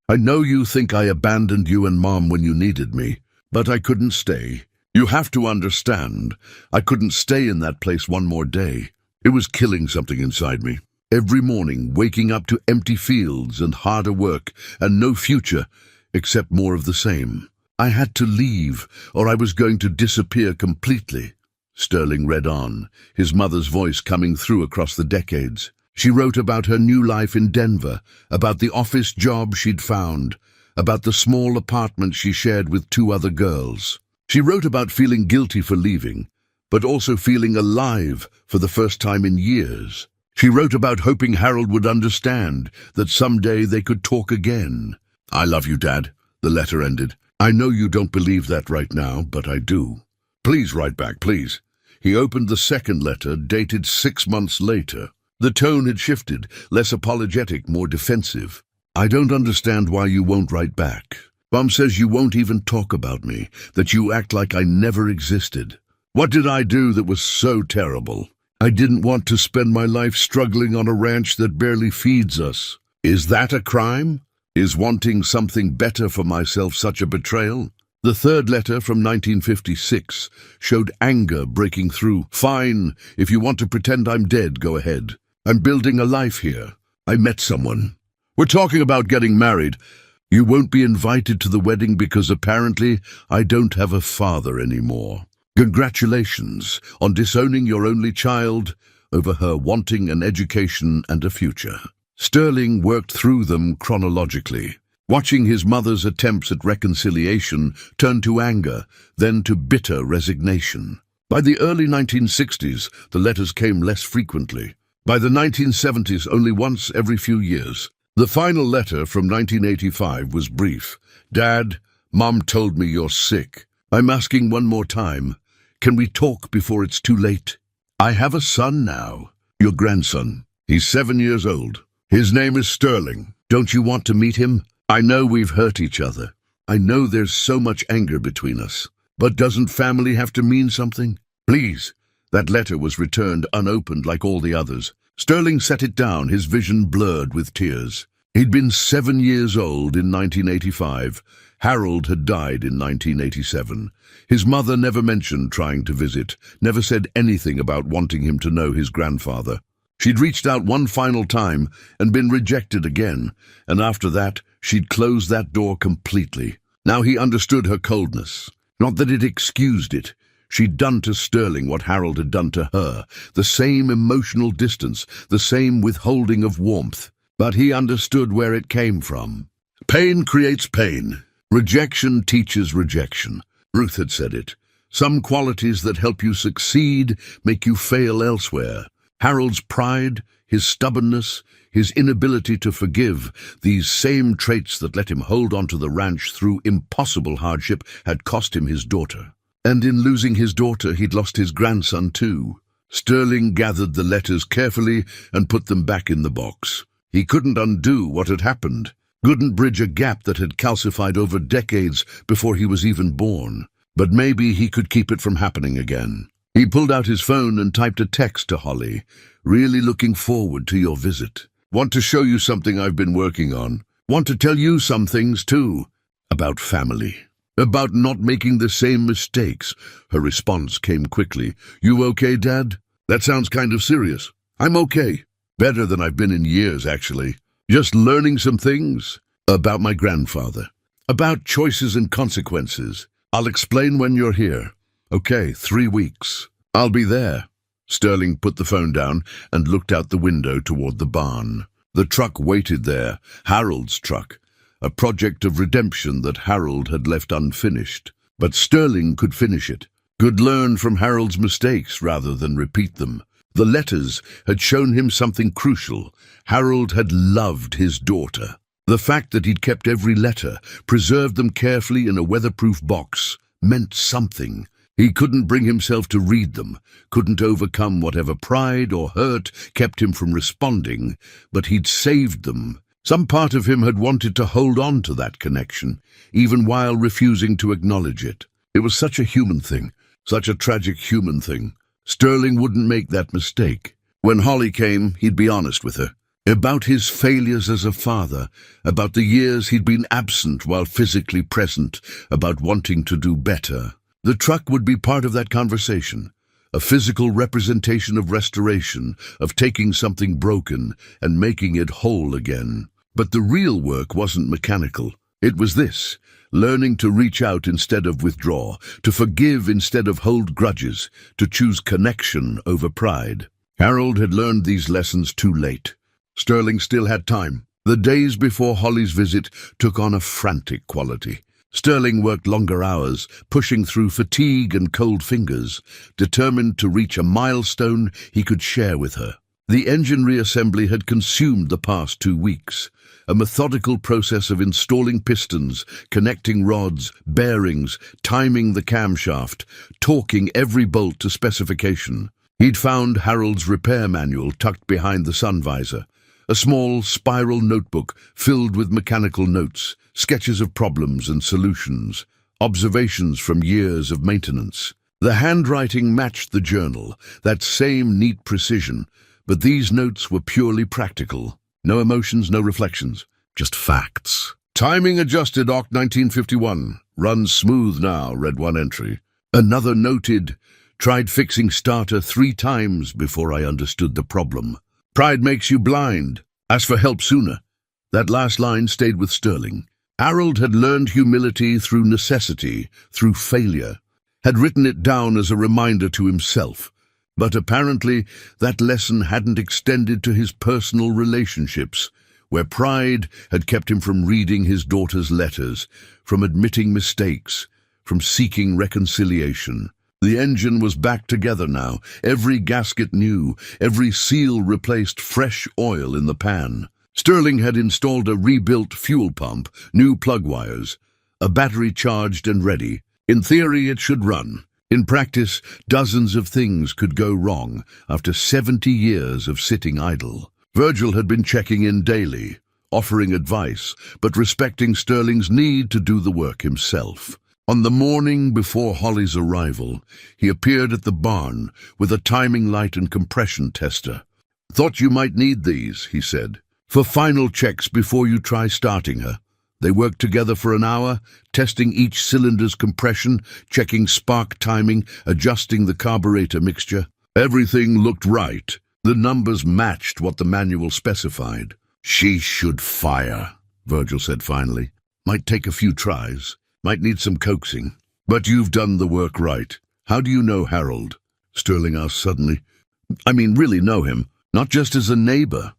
I know you think I abandoned you and Mom when you needed me, but I couldn't stay. You have to understand, I couldn't stay in that place one more day. It was killing something inside me. Every morning, waking up to empty fields and harder work and no future, except more of the same. I had to leave, or I was going to disappear completely." Sterling read on, his mother's voice coming through across the decades. She wrote about her new life in Denver, about the office job she'd found, about the small apartment she shared with 2 other girls. She wrote about feeling guilty for leaving, but also feeling alive for the first time in years. She wrote about hoping Harold would understand, that someday they could talk again. "I love you, Dad," the letter ended. "I know you don't believe that right now, but I do. Please write back, please." He opened the second letter, dated 6 months later. The tone had shifted, less apologetic, more defensive. "I don't understand why you won't write back. Mom says you won't even talk about me, that you act like I never existed. What did I do that was so terrible? I didn't want to spend my life struggling on a ranch that barely feeds us. Is that a crime? Is wanting something better for myself such a betrayal?" The third letter, from 1956, showed anger breaking through. "Fine, if you want to pretend I'm dead, go ahead. I'm building a life here. I met someone. We're talking about getting married. You won't be invited to the wedding because apparently I don't have a father anymore. Congratulations on disowning your only child over her wanting an education and a future." Sterling worked through them chronologically. Watching his mother's attempts at reconciliation turn to anger, then to bitter resignation. By the early 1960s, the letters came less frequently. By the 1970s, only once every few years. The final letter from 1985 was brief. "Dad, Mom told me you're sick. I'm asking one more time. Can we talk before it's too late? I have a son now, your grandson. He's 7 years old. His name is Sterling. Don't you want to meet him? I know we've hurt each other. I know there's so much anger between us. But doesn't family have to mean something? Please." That letter was returned unopened like all the others. Sterling set it down, his vision blurred with tears. He'd been 7 years old in 1985. Harold had died in 1987. His mother never mentioned trying to visit, never said anything about wanting him to know his grandfather. She'd reached out one final time and been rejected again, and after that, she'd closed that door completely. Now he understood her coldness. Not that it excused it. She'd done to Sterling what Harold had done to her, the same emotional distance, the same withholding of warmth. But he understood where it came from. Pain creates pain. Rejection teaches rejection. Ruth had said it. Some qualities that help you succeed make you fail elsewhere. Harold's pride, his stubbornness, his inability to forgive, these same traits that let him hold on to the ranch through impossible hardship, had cost him his daughter. And in losing his daughter, he'd lost his grandson too. Sterling gathered the letters carefully and put them back in the box. He couldn't undo what had happened, couldn't bridge a gap that had calcified over decades before he was even born. But maybe he could keep it from happening again. He pulled out his phone and typed a text to Holly. "Really looking forward to your visit. Want to show you something I've been working on. Want to tell you some things too. About family. About not making the same mistakes." Her response came quickly. "You okay, Dad? That sounds kind of serious." "I'm okay. Better than I've been in years, actually. Just learning some things. About my grandfather. About choices and consequences. I'll explain when you're here." "Okay, 3 weeks. I'll be there." Sterling put the phone down and looked out the window toward the barn. The truck waited there, Harold's truck. A project of redemption that Harold had left unfinished. But Sterling could finish it, could learn from Harold's mistakes rather than repeat them. The letters had shown him something crucial. Harold had loved his daughter. The fact that he'd kept every letter, preserved them carefully in a weatherproof box, meant something. He couldn't bring himself to read them, couldn't overcome whatever pride or hurt kept him from responding, but he'd saved them. Some part of him had wanted to hold on to that connection, even while refusing to acknowledge it. It was such a human thing, such a tragic human thing. Sterling wouldn't make that mistake. When Holly came, he'd be honest with her. About his failures as a father, about the years he'd been absent while physically present, about wanting to do better. The truck would be part of that conversation. A physical representation of restoration, of taking something broken and making it whole again. But the real work wasn't mechanical. It was this: learning to reach out instead of withdraw, to forgive instead of hold grudges, to choose connection over pride. Harold had learned these lessons too late. Sterling still had time. The days before Holly's visit took on a frantic quality. Sterling worked longer hours, pushing through fatigue and cold fingers, determined to reach a milestone he could share with her. The engine reassembly had consumed the past 2 weeks. A methodical process of installing pistons, connecting rods, bearings, timing the camshaft, torquing every bolt to specification. He'd found Harold's repair manual tucked behind the sun visor, a small spiral notebook filled with mechanical notes, sketches of problems and solutions, observations from years of maintenance. The handwriting matched the journal, that same neat precision, but these notes were purely practical. No emotions, no reflections, just facts. "Timing adjusted Oct 1951. Runs smooth now," read one entry. Another noted, "Tried fixing starter 3 times before I understood the problem. Pride makes you blind. Ask for help sooner." That last line stayed with Sterling. Harold had learned humility through necessity, through failure, had written it down as a reminder to himself. But apparently that lesson hadn't extended to his personal relationships. where pride had kept him from reading his daughter's letters, from admitting mistakes, from seeking reconciliation. The engine was back together now, every gasket new, every seal replaced, fresh oil in the pan. Sterling had installed a rebuilt fuel pump, new plug wires, a battery charged and ready. In theory, it should run. In practice, dozens of things could go wrong after 70 years of sitting idle. Virgil had been checking in daily, offering advice, but respecting Sterling's need to do the work himself. On the morning before Holly's arrival, he appeared at the barn with a timing light and compression tester. "Thought you might need these," he said, "for final checks before you try starting her." They worked together for an hour, testing each cylinder's compression, checking spark timing, adjusting the carburetor mixture. Everything looked right. The numbers matched what the manual specified. "She should fire," Virgil said finally. "Might take a few tries. Might need some coaxing. But you've done the work right. How do you know Harold?" Sterling asked suddenly. Really know him, not just as a neighbor."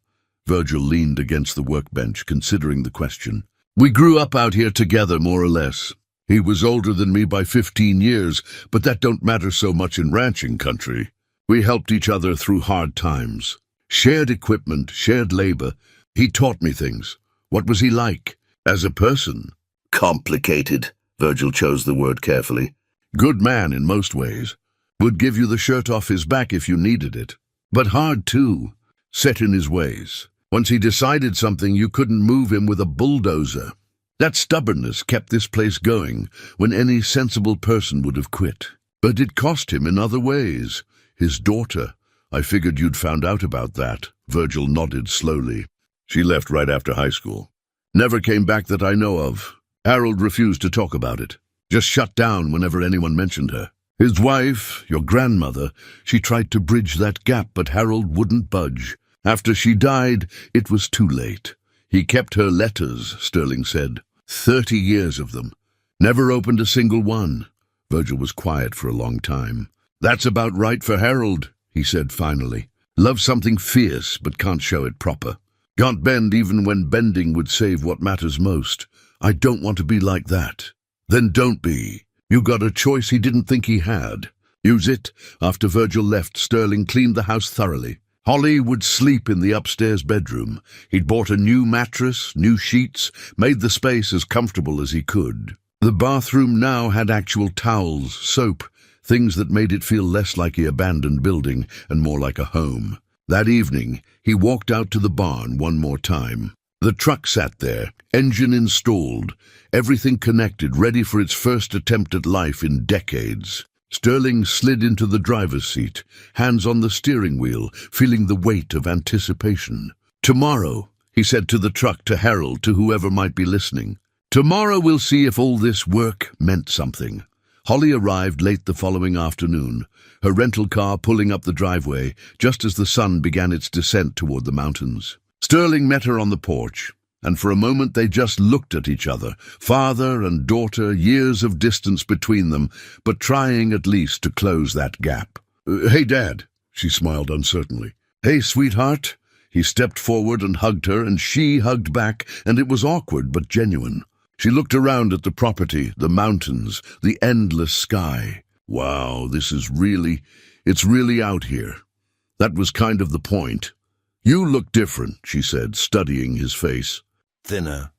Virgil leaned against the workbench, considering the question. "We grew up out here together, more or less. He was older than me by 15 years, but that don't matter so much in ranching country. We helped each other through hard times. Shared equipment, shared labor. He taught me things. What was he like? As a person?" "Complicated." Virgil chose the word carefully. "Good man in most ways. Would give you the shirt off his back if you needed it. But hard too. Set in his ways. Once he decided something, you couldn't move him with a bulldozer. That stubbornness kept this place going when any sensible person would have quit. But it cost him in other ways. His daughter. I figured you'd found out about that." Virgil nodded slowly. "She left right after high school. Never came back that I know of. Harold refused to talk about it. Just shut down whenever anyone mentioned her. His wife, your grandmother, she tried to bridge that gap, but Harold wouldn't budge. After she died, it was too late. He kept her letters," Sterling said. 30 years of them. Never opened a single one." Virgil was quiet for a long time. "That's about right for Harold," he said finally. "Loves something fierce, but can't show it proper. Can't bend even when bending would save what matters most. I don't want to be like that." "Then don't be. You got a choice he didn't think he had. Use it." After Virgil left, Sterling cleaned the house thoroughly. Holly would sleep in the upstairs bedroom. He'd bought a new mattress, new sheets, made the space as comfortable as he could. The bathroom now had actual towels, soap, things that made it feel less like an abandoned building and more like a home. That evening, he walked out to the barn one more time. The truck sat there, engine installed, everything connected, ready for its first attempt at life in decades. Sterling slid into the driver's seat, hands on the steering wheel, feeling the weight of anticipation. "Tomorrow," he said to the truck, to Harold, to whoever might be listening. "Tomorrow we'll see if all this work meant something." Holly arrived late the following afternoon, her rental car pulling up the driveway just as the sun began its descent toward the mountains. Sterling met her on the porch, and for a moment they just looked at each other, father and daughter, years of distance between them, but trying at least to close that gap. "Hey, Dad," she smiled uncertainly. "Hey, sweetheart." He stepped forward and hugged her, and she hugged back, and it was awkward but genuine. She looked around at the property, the mountains, the endless sky. "Wow, it's really out here." That was kind of the point. "You look different," she said, studying his face. "Thinner."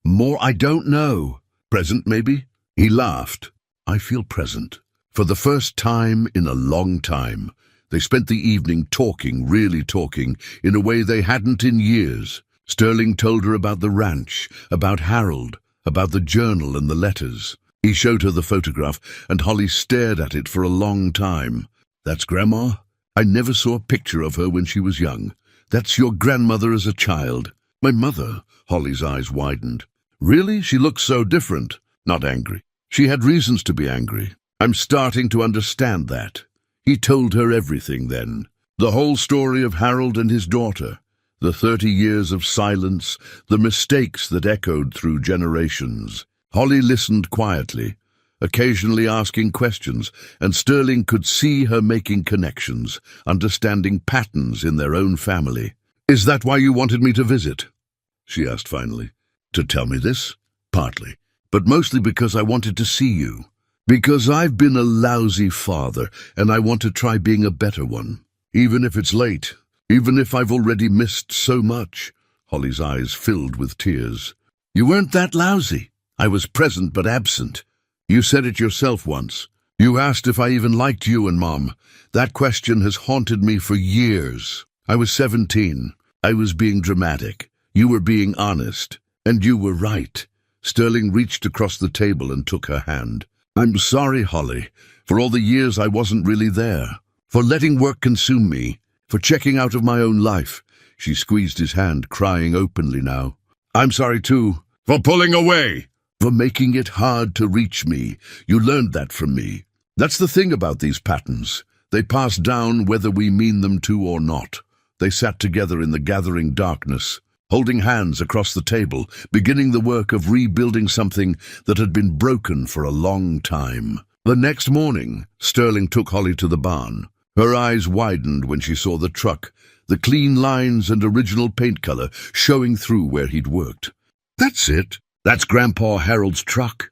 "More, I don't know. Present, maybe?" He laughed. "I feel present. For the first time in a long time." They spent the evening talking, really talking, in a way they hadn't in years. Sterling told her about the ranch, about Harold, about the journal and the letters. He showed her the photograph, and Holly stared at it for a long time. "That's Grandma? I never saw a picture of her when she was young. That's your grandmother as a child." "My mother." Holly's eyes widened. "Really? She looks so different." Not angry. She had reasons to be angry. "I'm starting to understand that." He told her everything then. The whole story of Harold and his daughter. The 30 years of silence, the mistakes that echoed through generations. Holly listened quietly, occasionally asking questions, and Sterling could see her making connections, understanding patterns in their own family. "Is that why you wanted me to visit?" she asked finally. To tell me this? Partly. But mostly because I wanted to see you. Because I've been a lousy father, and I want to try being a better one. Even if it's late. Even if I've already missed so much. Holly's eyes filled with tears. You weren't that lousy. I was present but absent. You said it yourself once. You asked if I even liked you and Mom. That question has haunted me for years. I was 17. I was being dramatic. You were being honest. And you were right. Sterling reached across the table and took her hand. I'm sorry, Holly, for all the years I wasn't really there. For letting work consume me. For checking out of my own life. She squeezed his hand, crying openly now. I'm sorry too. For pulling away. For making it hard to reach me. You learned that from me. That's the thing about these patterns. They pass down whether we mean them to or not. They sat together in the gathering darkness, holding hands across the table, beginning the work of rebuilding something that had been broken for a long time. The next morning, Sterling took Holly to the barn. Her eyes widened when she saw the truck, the clean lines and original paint color showing through where he'd worked. That's it. That's Grandpa Harold's truck.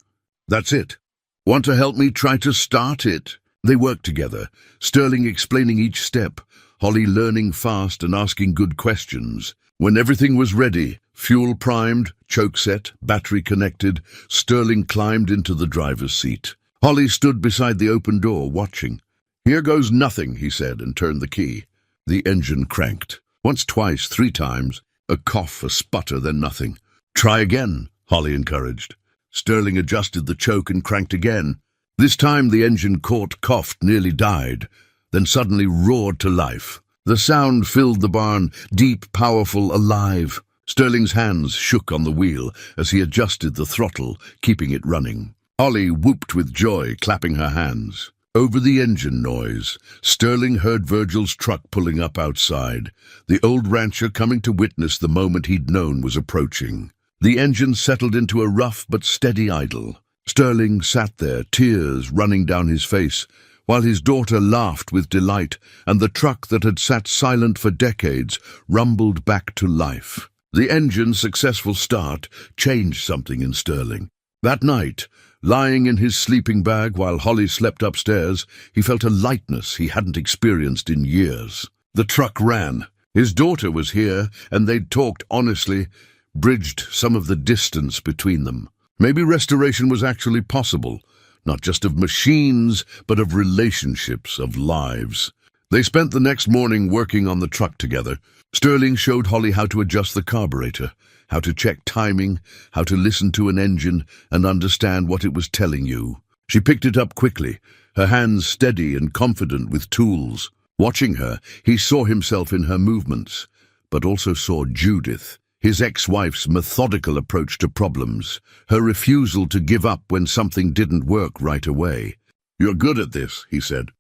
That's it. Want to help me try to start it? They worked together, Sterling explaining each step, Holly learning fast and asking good questions. When everything was ready, fuel primed, choke set, battery connected, Sterling climbed into the driver's seat. Holly stood beside the open door, watching. Here goes nothing, he said, and turned the key. The engine cranked. Once, twice, 3 times. A cough, a sputter, then nothing. Try again, Holly encouraged. Sterling adjusted the choke and cranked again. This time the engine caught, coughed, nearly died, then suddenly roared to life. The sound filled the barn, deep, powerful, alive. Sterling's hands shook on the wheel as he adjusted the throttle, keeping it running. Holly whooped with joy, clapping her hands. Over the engine noise, Sterling heard Virgil's truck pulling up outside, the old rancher coming to witness the moment he'd known was approaching. The engine settled into a rough but steady idle. Sterling sat there, tears running down his face, while his daughter laughed with delight, and the truck that had sat silent for decades rumbled back to life. The engine's successful start changed something in Sterling. That night, lying in his sleeping bag while Holly slept upstairs, he felt a lightness he hadn't experienced in years. The truck ran. His daughter was here, and they'd talked honestly, bridged some of the distance between them. Maybe restoration was actually possible, not just of machines, but of relationships, of lives. They spent the next morning working on the truck together. Sterling showed Holly how to adjust the carburetor, how to check timing, how to listen to an engine and understand what it was telling you. She picked it up quickly, her hands steady and confident with tools. Watching her, he saw himself in her movements, but also saw Judith, his ex-wife's methodical approach to problems, her refusal to give up when something didn't work right away. You're good at this, he said.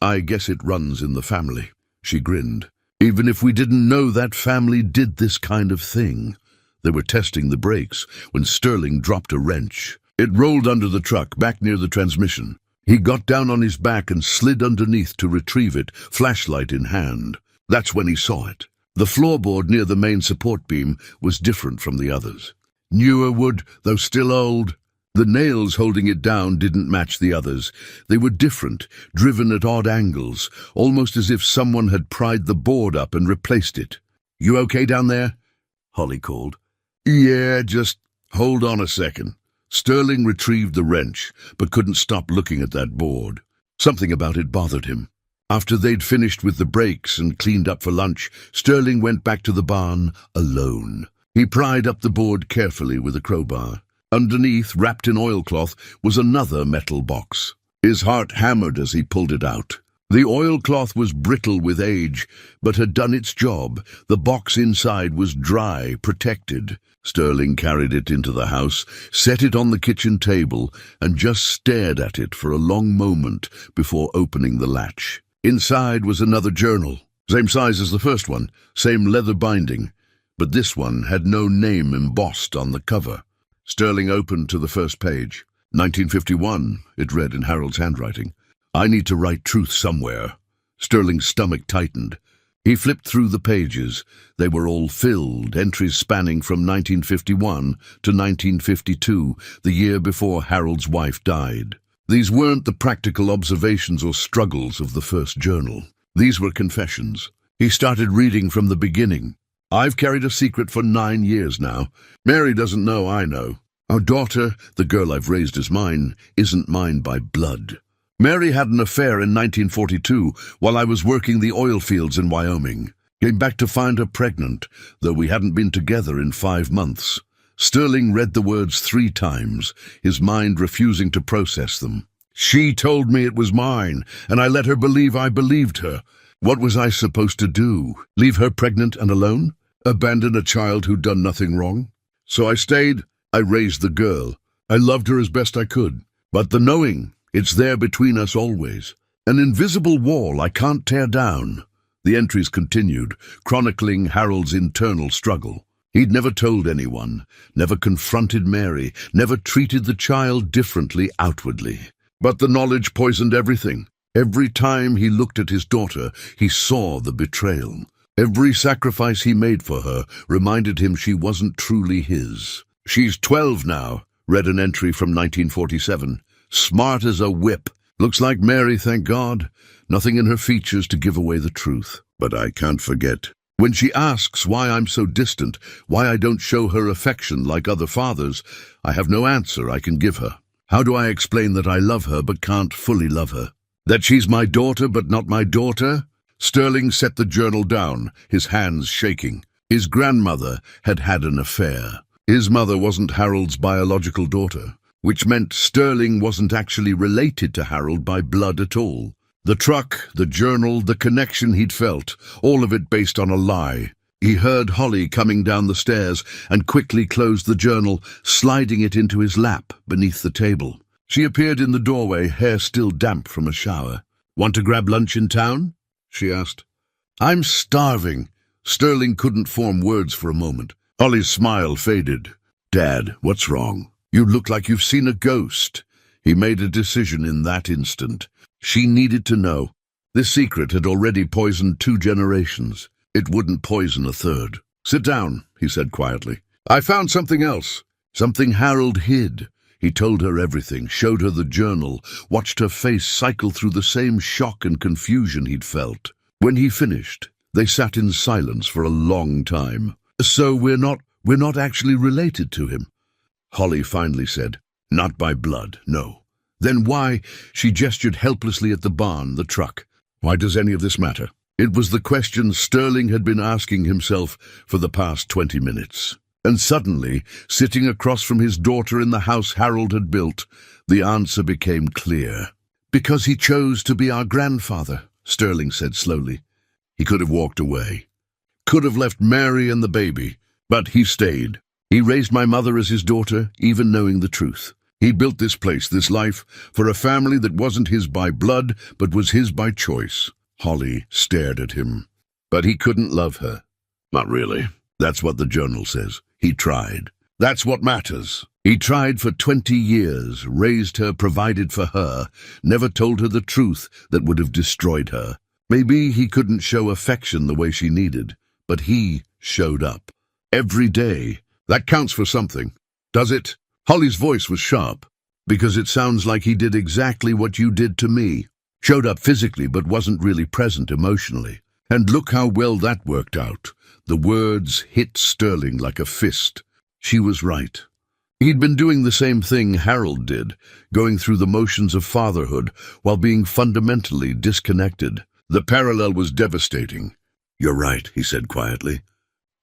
I guess it runs in the family, she grinned. Even if we didn't know that family did this kind of thing. They were testing the brakes when Sterling dropped a wrench. It rolled under the truck, back near the transmission. He got down on his back and slid underneath to retrieve it, flashlight in hand. That's when he saw it. The floorboard near the main support beam was different from the others. Newer wood, though still old. The nails holding it down didn't match the others. They were different, driven at odd angles, almost as if someone had pried the board up and replaced it. You okay down there? Holly called. Yeah, just hold on a second. Sterling retrieved the wrench, but couldn't stop looking at that board. Something about it bothered him. After they'd finished with the brakes and cleaned up for lunch, Sterling went back to the barn alone. He pried up the board carefully with a crowbar. Underneath, wrapped in oilcloth, was another metal box. His heart hammered as he pulled it out. The oilcloth was brittle with age, but had done its job. The box inside was dry, protected. Sterling carried it into the house, set it on the kitchen table, and just stared at it for a long moment before opening the latch. Inside was another journal, same size as the first one, same leather binding, but this one had no name embossed on the cover. Sterling opened to the first page. 1951, it read in Harold's handwriting. I need to write truth somewhere. Sterling's stomach tightened. He flipped through the pages. They were all filled, entries spanning from 1951 to 1952, the year before Harold's wife died. These weren't the practical observations or struggles of the first journal. These were confessions. He started reading from the beginning. I've carried a secret for 9 years now. Mary doesn't know I know. Our daughter, the girl I've raised as mine, isn't mine by blood. Mary had an affair in 1942 while I was working the oil fields in Wyoming. Came back to find her pregnant, though we hadn't been together in 5 months. Sterling read the words 3 times, his mind refusing to process them. She told me it was mine, and I let her believe I believed her. What was I supposed to do? Leave her pregnant and alone? Abandon a child who'd done nothing wrong? So I stayed. I raised the girl. I loved her as best I could. But the knowing, it's there between us always. An invisible wall I can't tear down. The entries continued, chronicling Harold's internal struggle. He'd never told anyone, never confronted Mary, never treated the child differently outwardly. But the knowledge poisoned everything. Every time he looked at his daughter, he saw the betrayal. Every sacrifice he made for her reminded him she wasn't truly his. She's 12 now, read an entry from 1947. Smart as a whip. Looks like Mary, thank God. Nothing in her features to give away the truth. But I can't forget. When she asks why I'm so distant, why I don't show her affection like other fathers, I have no answer I can give her. How do I explain that I love her but can't fully love her? That she's my daughter but not my daughter? Sterling set the journal down, his hands shaking. His grandmother had had an affair. His mother wasn't Harold's biological daughter, which meant Sterling wasn't actually related to Harold by blood at all. The truck, the journal, the connection he'd felt, all of it based on a lie. He heard Holly coming down the stairs and quickly closed the journal, sliding it into his lap beneath the table. She appeared in the doorway, hair still damp from a shower. "Want to grab lunch in town?" she asked. "I'm starving." Sterling couldn't form words for a moment. Holly's smile faded. "Dad, what's wrong? You look like you've seen a ghost." He made a decision in that instant. She needed to know. This secret had already poisoned 2 generations. It wouldn't poison a third. "Sit down," he said quietly. "I found something else. Something Harold hid." He told her everything, showed her the journal, watched her face cycle through the same shock and confusion he'd felt. When he finished, they sat in silence for a long time. "So we're not actually related to him?" Holly finally said. "Not by blood, no." "Then why?" She gestured helplessly at the barn, the truck. "Why does any of this matter?" It was the question Sterling had been asking himself for the past 20 minutes. And suddenly, sitting across from his daughter in the house Harold had built, the answer became clear. "Because he chose to be our grandfather," Sterling said slowly. He could have walked away. Could have left Mary and the baby, but he stayed. He raised my mother as his daughter, even knowing the truth. He built this place, this life, for a family that wasn't his by blood, but was his by choice. Holly stared at him. But he couldn't love her. Not really. That's what the journal says. He tried. That's what matters. He tried for 20 years, raised her, provided for her, never told her the truth that would have destroyed her. Maybe he couldn't show affection the way she needed, but he showed up. Every day. That counts for something. Does it? Holly's voice was sharp. "Because it sounds like he did exactly what you did to me. Showed up physically but wasn't really present emotionally. And look how well that worked out." The words hit Sterling like a fist. She was right. He'd been doing the same thing Harold did, going through the motions of fatherhood while being fundamentally disconnected. The parallel was devastating. "You're right," he said quietly.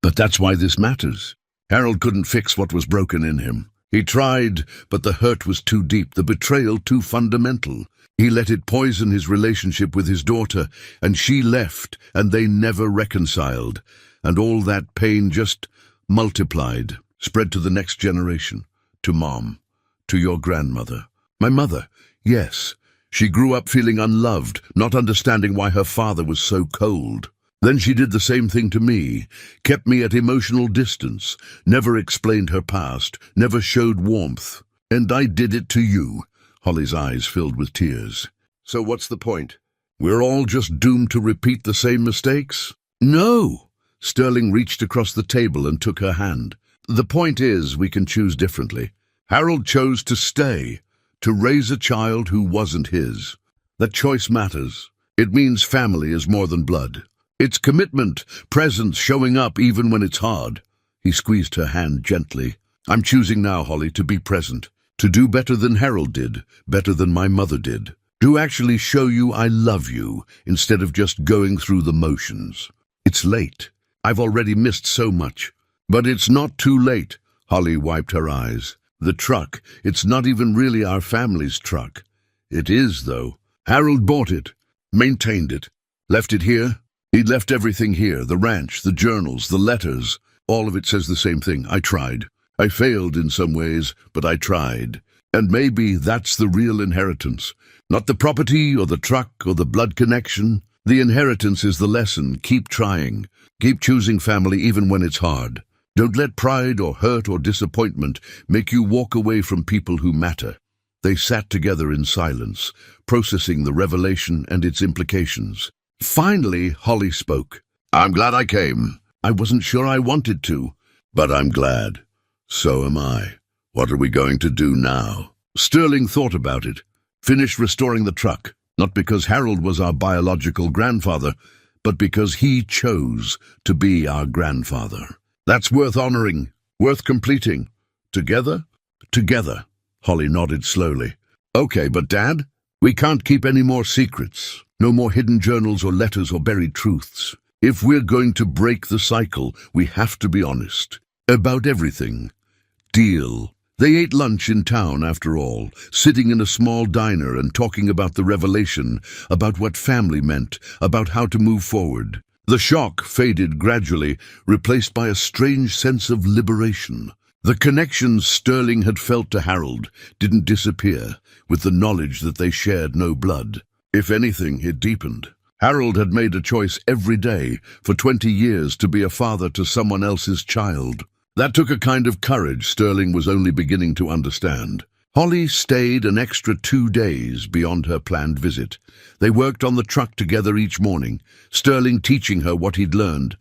"But that's why this matters." Harold couldn't fix what was broken in him. He tried, but the hurt was too deep, the betrayal too fundamental. He let it poison his relationship with his daughter, and she left, and they never reconciled. And all that pain just multiplied, spread to the next generation, to Mom, to your grandmother. My mother, yes. She grew up feeling unloved, not understanding why her father was so cold. Then she did the same thing to me, kept me at emotional distance, never explained her past, never showed warmth. And I did it to you. Holly's eyes filled with tears. "So what's the point? We're all just doomed to repeat the same mistakes?" No! Sterling reached across the table and took her hand. The point is, we can choose differently. Harold chose to stay, to raise a child who wasn't his. That choice matters. It means family is more than blood. It's commitment, presence, showing up even when it's hard. He squeezed her hand gently. I'm choosing now, Holly, to be present. To do better than Harold did, better than my mother did. To actually show you I love you, instead of just going through the motions. It's late. I've already missed so much. But it's not too late. Holly wiped her eyes. The truck, it's not even really our family's truck. It is, though. Harold bought it, maintained it, left it here. He'd left everything here, the ranch, the journals, the letters. All of it says the same thing. I tried. I failed in some ways, but I tried. And maybe that's the real inheritance. Not the property or the truck or the blood connection. The inheritance is the lesson. Keep trying. Keep choosing family even when it's hard. Don't let pride or hurt or disappointment make you walk away from people who matter. They sat together in silence, processing the revelation and its implications. Finally, Holly spoke. I'm glad I came. I wasn't sure I wanted to, but I'm glad. So am I. What are we going to do now? Sterling thought about it. Finish restoring the truck, not because Harold was our biological grandfather, but because he chose to be our grandfather. That's worth honoring, worth completing. Together? Together. Holly nodded slowly. Okay, but Dad, we can't keep any more secrets. No more hidden journals or letters or buried truths. If we're going to break the cycle, we have to be honest. About everything. Deal. They ate lunch in town, after all, sitting in a small diner and talking about the revelation, about what family meant, about how to move forward. The shock faded gradually, replaced by a strange sense of liberation. The connections Sterling had felt to Harold didn't disappear with the knowledge that they shared no blood. If anything, it deepened. Harold had made a choice every day for 20 years to be a father to someone else's child. That took a kind of courage Sterling was only beginning to understand. Holly stayed an extra 2 days beyond her planned visit. They worked on the truck together each morning, Sterling teaching her what he'd learned,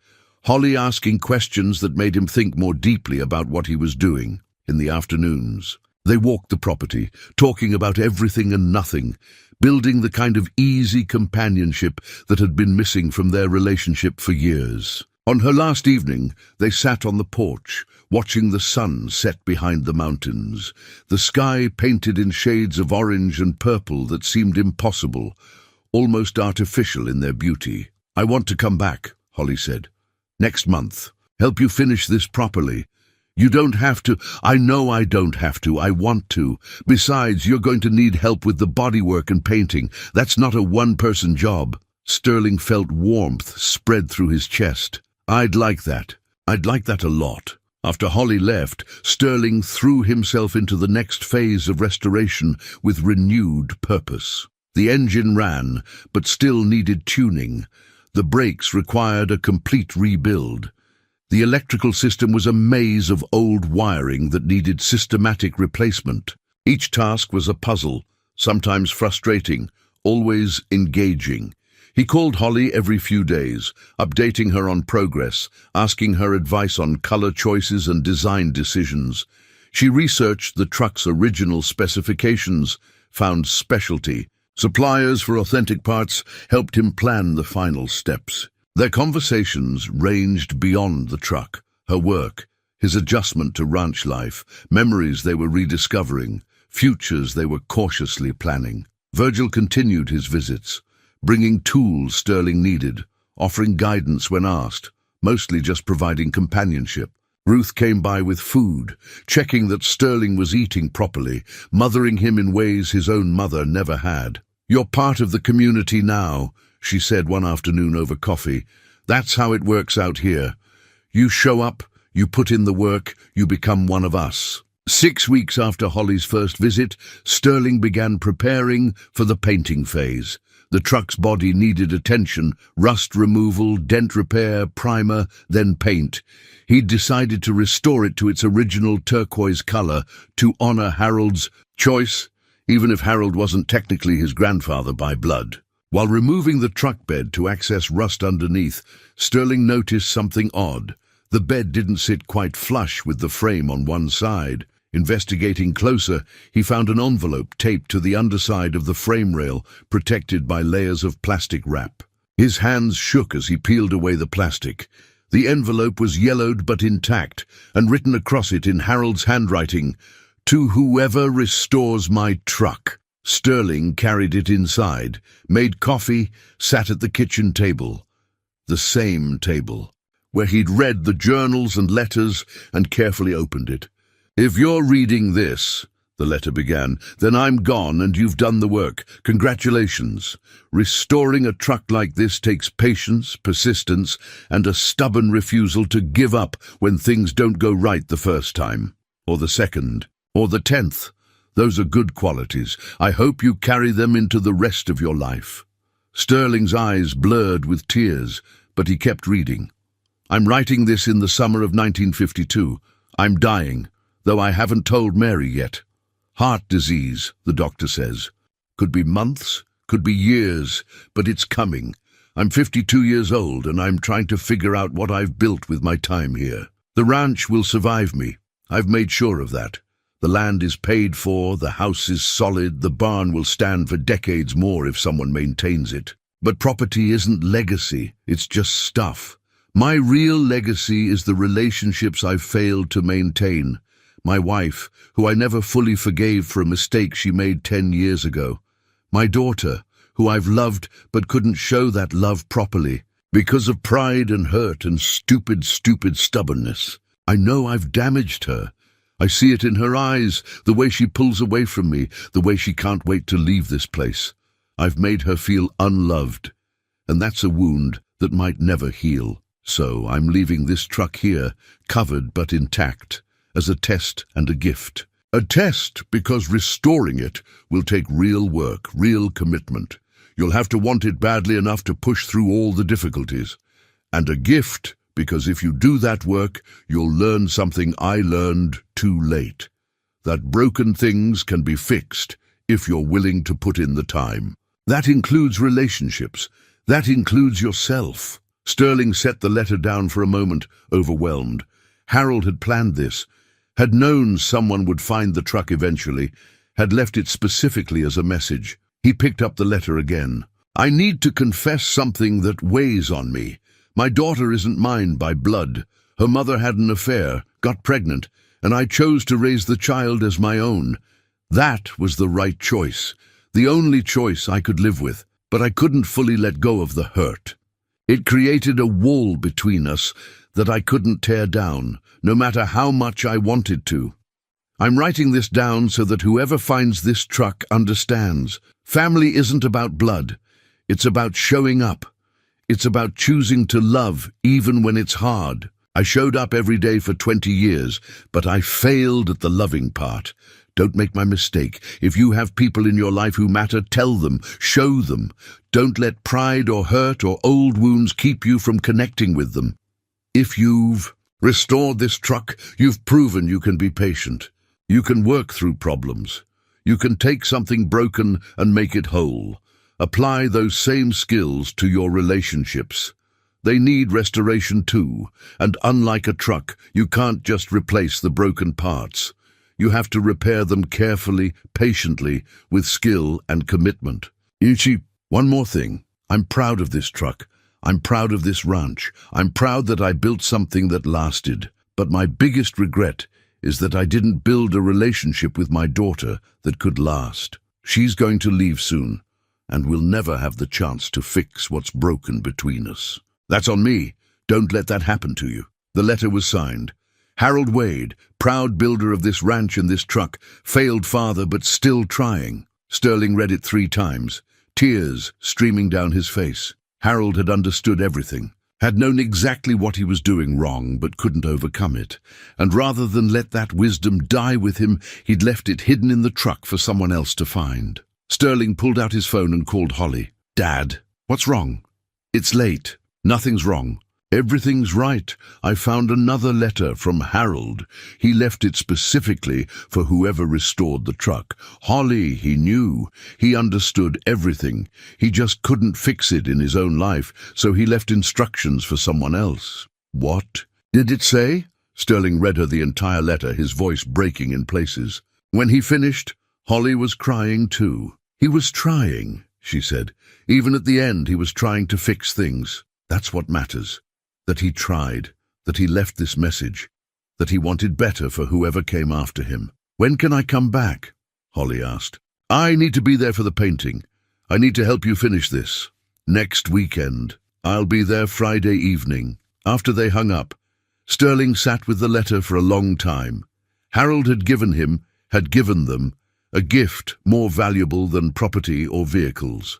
Holly asking questions that made him think more deeply about what he was doing. In the afternoons, they walked the property, talking about everything and nothing, building the kind of easy companionship that had been missing from their relationship for years. On her last evening, they sat on the porch, watching the sun set behind the mountains, the sky painted in shades of orange and purple that seemed impossible, almost artificial in their beauty. I want to come back, Holly said. Next month. Help you finish this properly. You don't have to. I know I don't have to. I want to. Besides, you're going to need help with the bodywork and painting. That's not a one-person job. Sterling felt warmth spread through his chest. I'd like that. I'd like that a lot. After Holly left, Sterling threw himself into the next phase of restoration with renewed purpose. The engine ran, but still needed tuning. The brakes required a complete rebuild. The electrical system was a maze of old wiring that needed systematic replacement. Each task was a puzzle, sometimes frustrating, always engaging. He called Holly every few days, updating her on progress, asking her advice on color choices and design decisions. She researched the truck's original specifications, found specialty. Suppliers for authentic parts helped him plan the final steps. Their conversations ranged beyond the truck, her work, his adjustment to ranch life, memories they were rediscovering, futures they were cautiously planning. Virgil continued his visits, bringing tools Sterling needed, offering guidance when asked, mostly just providing companionship. Ruth came by with food, checking that Sterling was eating properly, mothering him in ways his own mother never had. You're part of the community now, she said one afternoon over coffee. That's how it works out here. You show up, you put in the work, you become one of us. 6 weeks after Holly's first visit, Sterling began preparing for the painting phase. The truck's body needed attention, rust removal, dent repair, primer, then paint. He'd decided to restore it to its original turquoise color to honor Harold's choice, even if Harold wasn't technically his grandfather by blood. While removing the truck bed to access rust underneath, Sterling noticed something odd. The bed didn't sit quite flush with the frame on one side. Investigating closer, he found an envelope taped to the underside of the frame rail, protected by layers of plastic wrap. His hands shook as he peeled away the plastic. The envelope was yellowed but intact, and written across it in Harold's handwriting, "To whoever restores my truck." Sterling carried it inside, made coffee, sat at the kitchen table. The same table, where he'd read the journals and letters and carefully opened it. "If you're reading this," the letter began, "then I'm gone and you've done the work. Congratulations. Restoring a truck like this takes patience, persistence, and a stubborn refusal to give up when things don't go right the first time, or the second, or the 10th. Those are good qualities. I hope you carry them into the rest of your life." Sterling's eyes blurred with tears, but he kept reading. "I'm writing this in the summer of 1952. I'm dying, though I haven't told Mary yet. Heart disease, the doctor says. Could be months, could be years, but it's coming. I'm 52 years old, and I'm trying to figure out what I've built with my time here. The ranch will survive me. I've made sure of that. The land is paid for, the house is solid, the barn will stand for decades more if someone maintains it. But property isn't legacy, it's just stuff. My real legacy is the relationships I've failed to maintain. My wife, who I never fully forgave for a mistake she made 10 years ago. My daughter, who I've loved but couldn't show that love properly, because of pride and hurt and stupid stubbornness. I know I've damaged her. I see it in her eyes, the way she pulls away from me, the way she can't wait to leave this place. I've made her feel unloved, and that's a wound that might never heal. So I'm leaving this truck here, covered but intact, as a test and a gift. A test because restoring it will take real work, real commitment. You'll have to want it badly enough to push through all the difficulties. And a gift because if you do that work, you'll learn something I learned too late. That broken things can be fixed if you're willing to put in the time. That includes relationships. That includes yourself." Sterling set the letter down for a moment, overwhelmed. Harold had planned this, had known someone would find the truck eventually, had left it specifically as a message. He picked up the letter again. "I need to confess something that weighs on me. My daughter isn't mine by blood. Her mother had an affair, got pregnant, and I chose to raise the child as my own. That was the right choice, the only choice I could live with, but I couldn't fully let go of the hurt. It created a wall between us that I couldn't tear down, no matter how much I wanted to. I'm writing this down so that whoever finds this truck understands. Family isn't about blood. It's about showing up. It's about choosing to love even when it's hard. I showed up every day for 20 years, but I failed at the loving part. Don't make my mistake. If you have people in your life who matter, tell them, show them. Don't let pride or hurt or old wounds keep you from connecting with them. If you've restored this truck, you've proven you can be patient. You can work through problems. You can take something broken and make it whole. Apply those same skills to your relationships. They need restoration too, and unlike a truck, you can't just replace the broken parts. You have to repair them carefully, patiently, with skill and commitment. Ichi, one more thing. I'm proud of this truck. I'm proud of this ranch. I'm proud that I built something that lasted. But my biggest regret is that I didn't build a relationship with my daughter that could last. She's going to leave soon, and we'll never have the chance to fix what's broken between us. That's on me. Don't let that happen to you." The letter was signed. Harold Wade, proud builder of this ranch and this truck, failed father but still trying. Sterling read it 3 times, tears streaming down his face. Harold had understood everything, had known exactly what he was doing wrong but couldn't overcome it. And rather than let that wisdom die with him, he'd left it hidden in the truck for someone else to find. Sterling pulled out his phone and called Holly. "Dad, what's wrong?" "It's late. Nothing's wrong. "Everything's right. I found another letter from Harold. He left it specifically for whoever restored the truck. Holly, he knew. He understood everything. He just couldn't fix it in his own life, so he left instructions for someone else." "What did it say?" Sterling read her the entire letter, his voice breaking in places. When he finished, Holly was crying too. "He was trying," she said. "Even at the end, he was trying to fix things. That's what matters. That he tried, that he left this message, that he wanted better for whoever came after him." "When can I come back?" Holly asked. "I need to be there for the painting. I need to help you finish this." "Next weekend. I'll be there Friday evening." After they hung up, Sterling sat with the letter for a long time. Harold had given them, a gift more valuable than property or vehicles.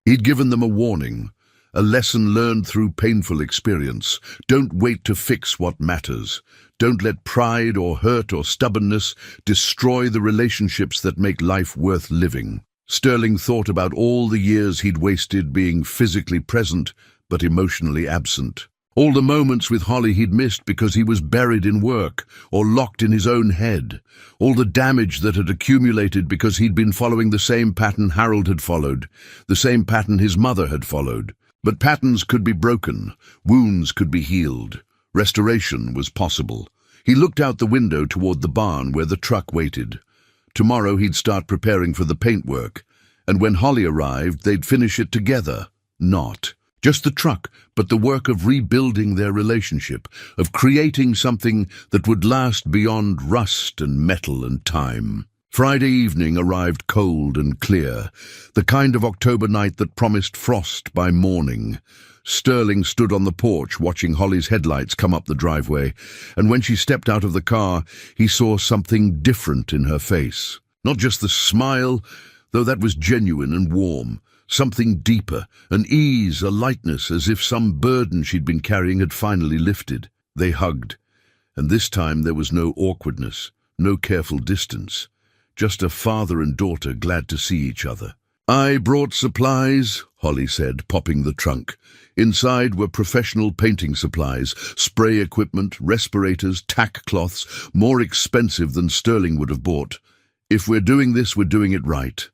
He'd given them a warning, a lesson learned through painful experience. Don't wait to fix what matters. Don't let pride or hurt or stubbornness destroy the relationships that make life worth living. Sterling thought about all the years he'd wasted being physically present but emotionally absent. All the moments with Holly he'd missed because he was buried in work or locked in his own head. All the damage that had accumulated because he'd been following the same pattern Harold had followed, the same pattern his mother had followed. But patterns could be broken, wounds could be healed. Restoration was possible. He looked out the window toward the barn where the truck waited. Tomorrow he'd start preparing for the paintwork, and when Holly arrived, they'd finish it together. Not just the truck, but the work of rebuilding their relationship, of creating something that would last beyond rust and metal and time. Friday evening arrived cold and clear, the kind of October night that promised frost by morning. Sterling stood on the porch watching Holly's headlights come up the driveway, and when she stepped out of the car, he saw something different in her face. Not just the smile, though that was genuine and warm. Something deeper, an ease, a lightness, as if some burden she'd been carrying had finally lifted. They hugged, and this time there was no awkwardness, no careful distance. Just a father and daughter glad to see each other. "I brought supplies," Holly said, popping the trunk. Inside were professional painting supplies, spray equipment, respirators, tack cloths, more expensive than Sterling would have bought. "If we're doing this, we're doing it right."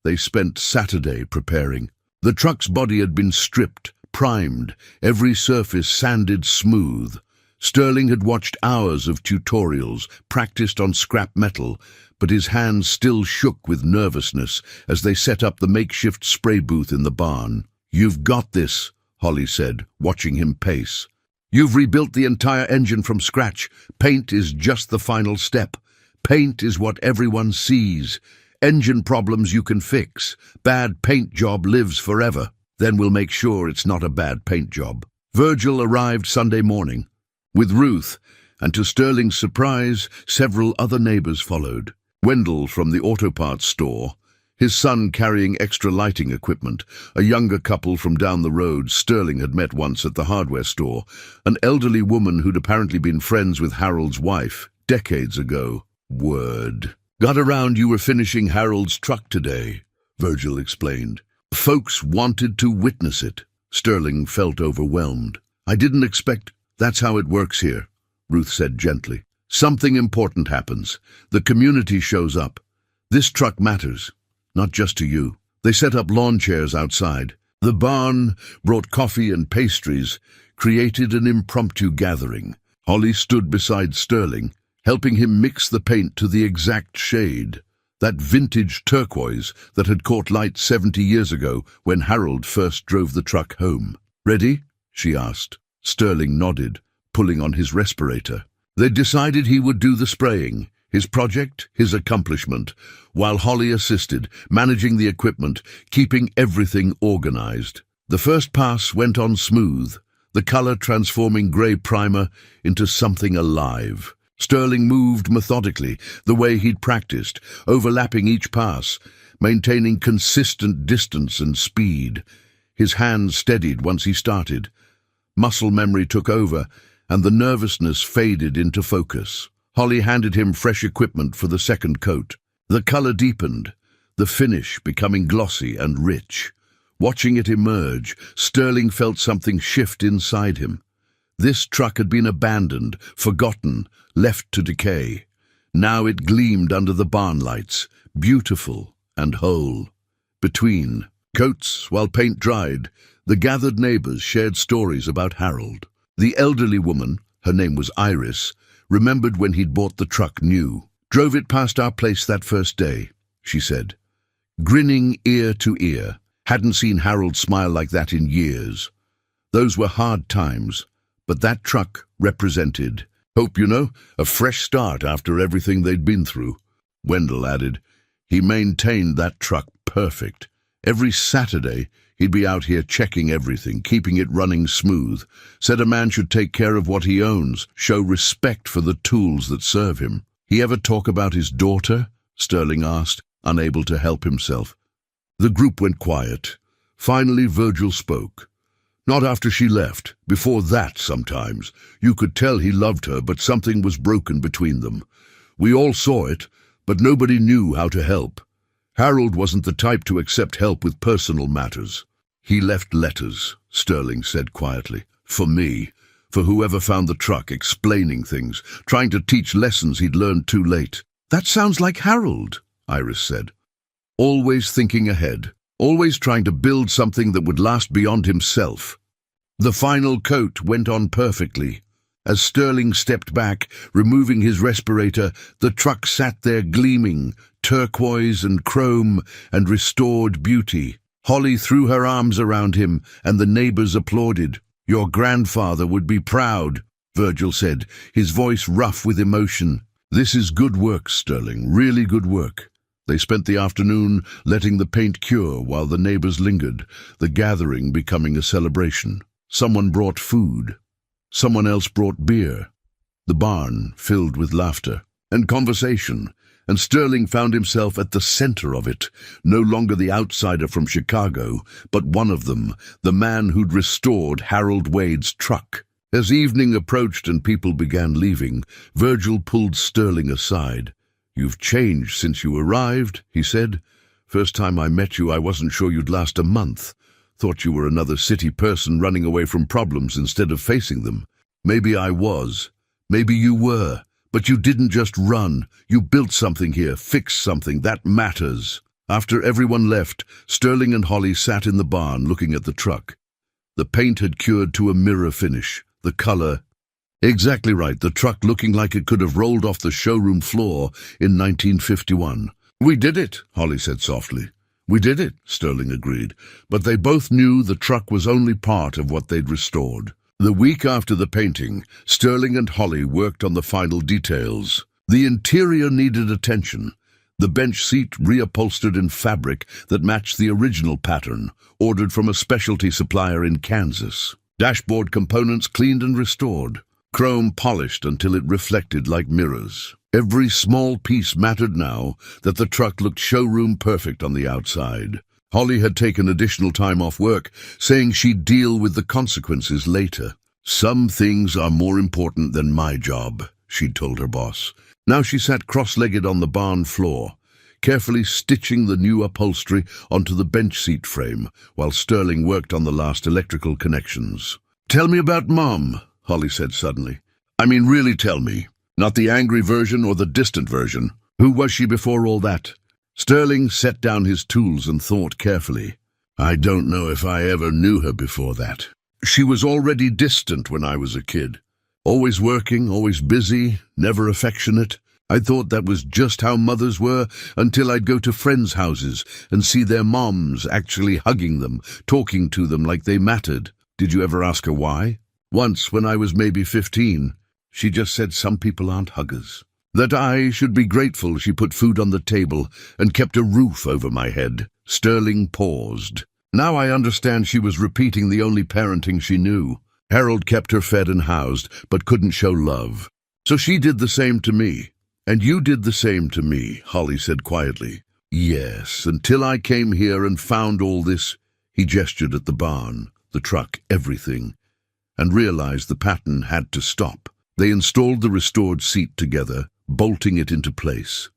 They spent Saturday preparing. The truck's body had been stripped, primed, every surface sanded smooth. Sterling had watched hours of tutorials, practiced on scrap metal, but his hands still shook with nervousness as they set up the makeshift spray booth in the barn. "You've got this," Holly said, watching him pace. "You've rebuilt the entire engine from scratch. Paint is just the final step. Paint is what everyone sees. Engine problems you can fix. Bad paint job lives forever. Then we'll make sure it's not a bad paint job." Virgil arrived Sunday morning with Ruth, and to Sterling's surprise, several other neighbors followed. Wendell from the auto parts store, his son carrying extra lighting equipment, a younger couple from down the road Sterling had met once at the hardware store, an elderly woman who'd apparently been friends with Harold's wife decades ago. Word. "Got around you were finishing Harold's truck today," Virgil explained. "Folks wanted to witness it." Sterling felt overwhelmed. "I didn't expect—" "That's how it works here," Ruth said gently. "Something important happens. The community shows up. This truck matters, not just to you." They set up lawn chairs outside. The barn brought coffee and pastries, created an impromptu gathering. Holly stood beside Sterling, helping him mix the paint to the exact shade, that vintage turquoise that had caught light 70 years ago when Harold first drove the truck home. "Ready?" she asked. Sterling nodded, pulling on his respirator. They decided he would do the spraying, his project, his accomplishment, while Holly assisted, managing the equipment, keeping everything organized. The first pass went on smooth, the color transforming gray primer into something alive. Sterling moved methodically, the way he'd practiced, overlapping each pass, maintaining consistent distance and speed. His hands steadied once he started. Muscle memory took over, and the nervousness faded into focus. Holly handed him fresh equipment for the second coat. The color deepened, the finish becoming glossy and rich. Watching it emerge, Sterling felt something shift inside him. This truck had been abandoned, forgotten, left to decay. Now it gleamed under the barn lights, beautiful and whole. Between coats, while paint dried, the gathered neighbors shared stories about Harold. The elderly woman, her name was Iris, remembered when he'd bought the truck new. "Drove it past our place that first day," she said, grinning ear to ear. Hadn't seen Harold smile like that in years. Those were hard times, but that truck represented hope, a fresh start after everything they'd been through. Wendell added, "He maintained that truck perfect. Every Saturday, he'd be out here checking everything, keeping it running smooth. Said a man should take care of what he owns, show respect for the tools that serve him." "He ever talk about his daughter?" Sterling asked, unable to help himself. The group went quiet. Finally, Virgil spoke. "Not after she left. Before that, sometimes. You could tell he loved her, but something was broken between them. We all saw it, but nobody knew how to help. Harold wasn't the type to accept help with personal matters. He left letters," Sterling said quietly. "For me, for whoever found the truck, explaining things, trying to teach lessons he'd learned too late." "That sounds like Harold," Iris said. "Always thinking ahead, always trying to build something that would last beyond himself." The final coat went on perfectly. As Sterling stepped back, removing his respirator, the truck sat there gleaming, turquoise and chrome and restored beauty. Holly threw her arms around him, and the neighbors applauded. "Your grandfather would be proud," Virgil said, his voice rough with emotion. "This is good work, Sterling, really good work." They spent the afternoon letting the paint cure while the neighbors lingered, the gathering becoming a celebration. Someone brought food. Someone else brought beer. The barn filled with laughter and conversation, and Sterling found himself at the center of it, no longer the outsider from Chicago, but one of them, the man who'd restored Harold Wade's truck. As evening approached and people began leaving, Virgil pulled Sterling aside. "You've changed since you arrived," he said. "First time I met you, I wasn't sure you'd last a month. Thought you were another city person running away from problems instead of facing them. Maybe I was. Maybe you were. But you didn't just run. You built something here, fixed something. That matters." After everyone left, Sterling and Holly sat in the barn looking at the truck. The paint had cured to a mirror finish. The color... Exactly right, the truck looking like it could have rolled off the showroom floor in 1951. "We did it," Holly said softly. "We did it," Sterling agreed, but they both knew the truck was only part of what they'd restored. The week after the painting, Sterling and Holly worked on the final details. The interior needed attention. The bench seat reupholstered in fabric that matched the original pattern, ordered from a specialty supplier in Kansas. Dashboard components cleaned and restored. Chrome polished until it reflected like mirrors. Every small piece mattered now that the truck looked showroom perfect on the outside. Holly had taken additional time off work, saying she'd deal with the consequences later. "Some things are more important than my job," she'd told her boss. Now she sat cross-legged on the barn floor, carefully stitching the new upholstery onto the bench seat frame, while Sterling worked on the last electrical connections. "Tell me about Mom," Holly said suddenly. "I mean, really tell me. Not the angry version or the distant version. Who was she before all that?" Sterling set down his tools and thought carefully. "I don't know if I ever knew her before that. She was already distant when I was a kid. Always working, always busy, never affectionate. I thought that was just how mothers were until I'd go to friends' houses and see their moms actually hugging them, talking to them like they mattered. Did you ever ask her why? Once, when I was maybe 15, she just said some people aren't huggers. That I should be grateful she put food on the table and kept a roof over my head." Sterling paused. Now I understand she was repeating the only parenting she knew. Harold kept her fed and housed, but couldn't show love. "So she did the same to me. And you did the same to me," Holly said quietly. "Yes, until I came here and found all this." He gestured at the barn, the truck, everything, and realized the pattern had to stop. They installed the restored seat together, bolting it into place.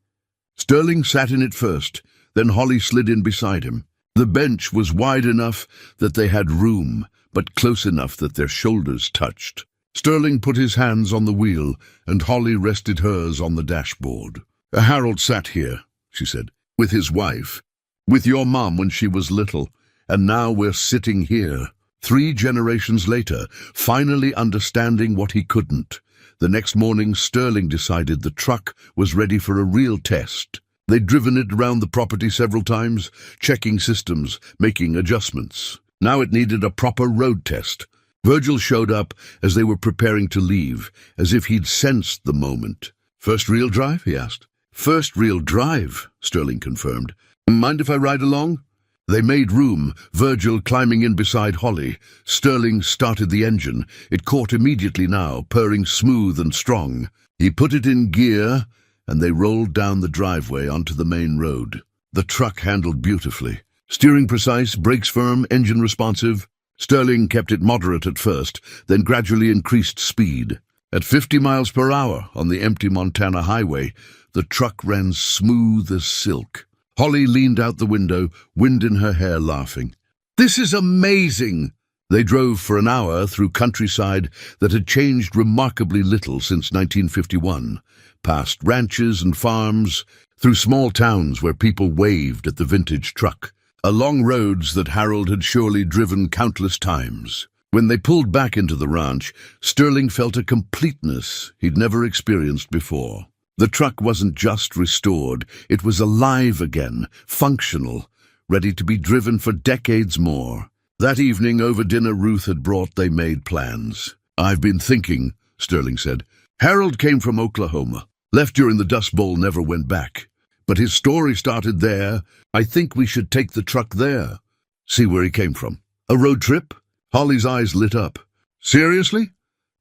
Sterling sat in it first, then Holly slid in beside him. The bench was wide enough that they had room, but close enough that their shoulders touched. Sterling put his hands on the wheel, and Holly rested hers on the dashboard. "Harold sat here," she said, "with his wife, with your mom when she was little, and now we're sitting here, 3 generations later, finally understanding what he couldn't." The next morning, Sterling decided the truck was ready for a real test. They'd driven it around the property several times, checking systems, making adjustments. Now it needed a proper road test. Virgil showed up as they were preparing to leave, as if he'd sensed the moment. "First real drive?" he asked. "First real drive," Sterling confirmed. "Mind if I ride along?" They made room, Virgil climbing in beside Holly. Sterling started the engine. It caught immediately now, purring smooth and strong. He put it in gear, and they rolled down the driveway onto the main road. The truck handled beautifully. Steering precise, brakes firm, engine responsive. Sterling kept it moderate at first, then gradually increased speed. At 50 miles per hour on the empty Montana highway, the truck ran smooth as silk. Holly leaned out the window, wind in her hair, laughing. "This is amazing!" They drove for an hour through countryside that had changed remarkably little since 1951, past ranches and farms, through small towns where people waved at the vintage truck, along roads that Harold had surely driven countless times. When they pulled back into the ranch, Sterling felt a completeness he'd never experienced before. The truck wasn't just restored, it was alive again, functional, ready to be driven for decades more. That evening over dinner Ruth had brought, they made plans. "I've been thinking," Sterling said. "Harold came from Oklahoma, left during the Dust Bowl, never went back. But his story started there. I think we should take the truck there. See where he came from. A road trip?" Holly's eyes lit up. "Seriously?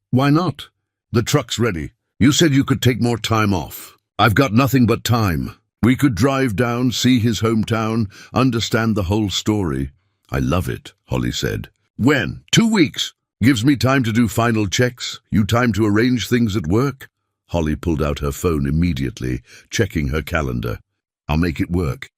Why not? The truck's ready. You said you could take more time off. I've got nothing but time. We could drive down, see his hometown, understand the whole story." "I love it," Holly said. "When? 2 weeks. Gives me time to do final checks. You time to arrange things at work." Holly pulled out her phone immediately, checking her calendar. "I'll make it work."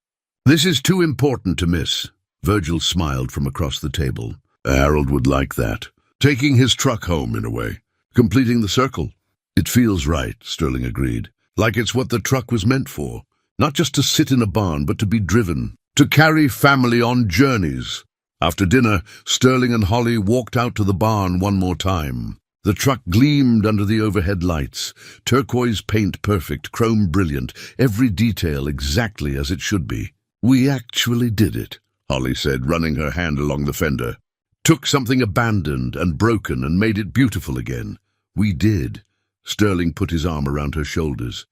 "This is too important to miss." Virgil smiled from across the table. "Harold would like that. Taking his truck home, in a way. Completing the circle." "It feels right," Sterling agreed. "Like it's what the truck was meant for. Not just to sit in a barn, but to be driven. To carry family on journeys." After dinner, Sterling and Holly walked out to the barn one more time. The truck gleamed under the overhead lights. Turquoise paint perfect, chrome brilliant, every detail exactly as it should be. "We actually did it," Holly said, running her hand along the fender. "Took something abandoned and broken and made it beautiful again. We did." Sterling put his arm around her shoulders,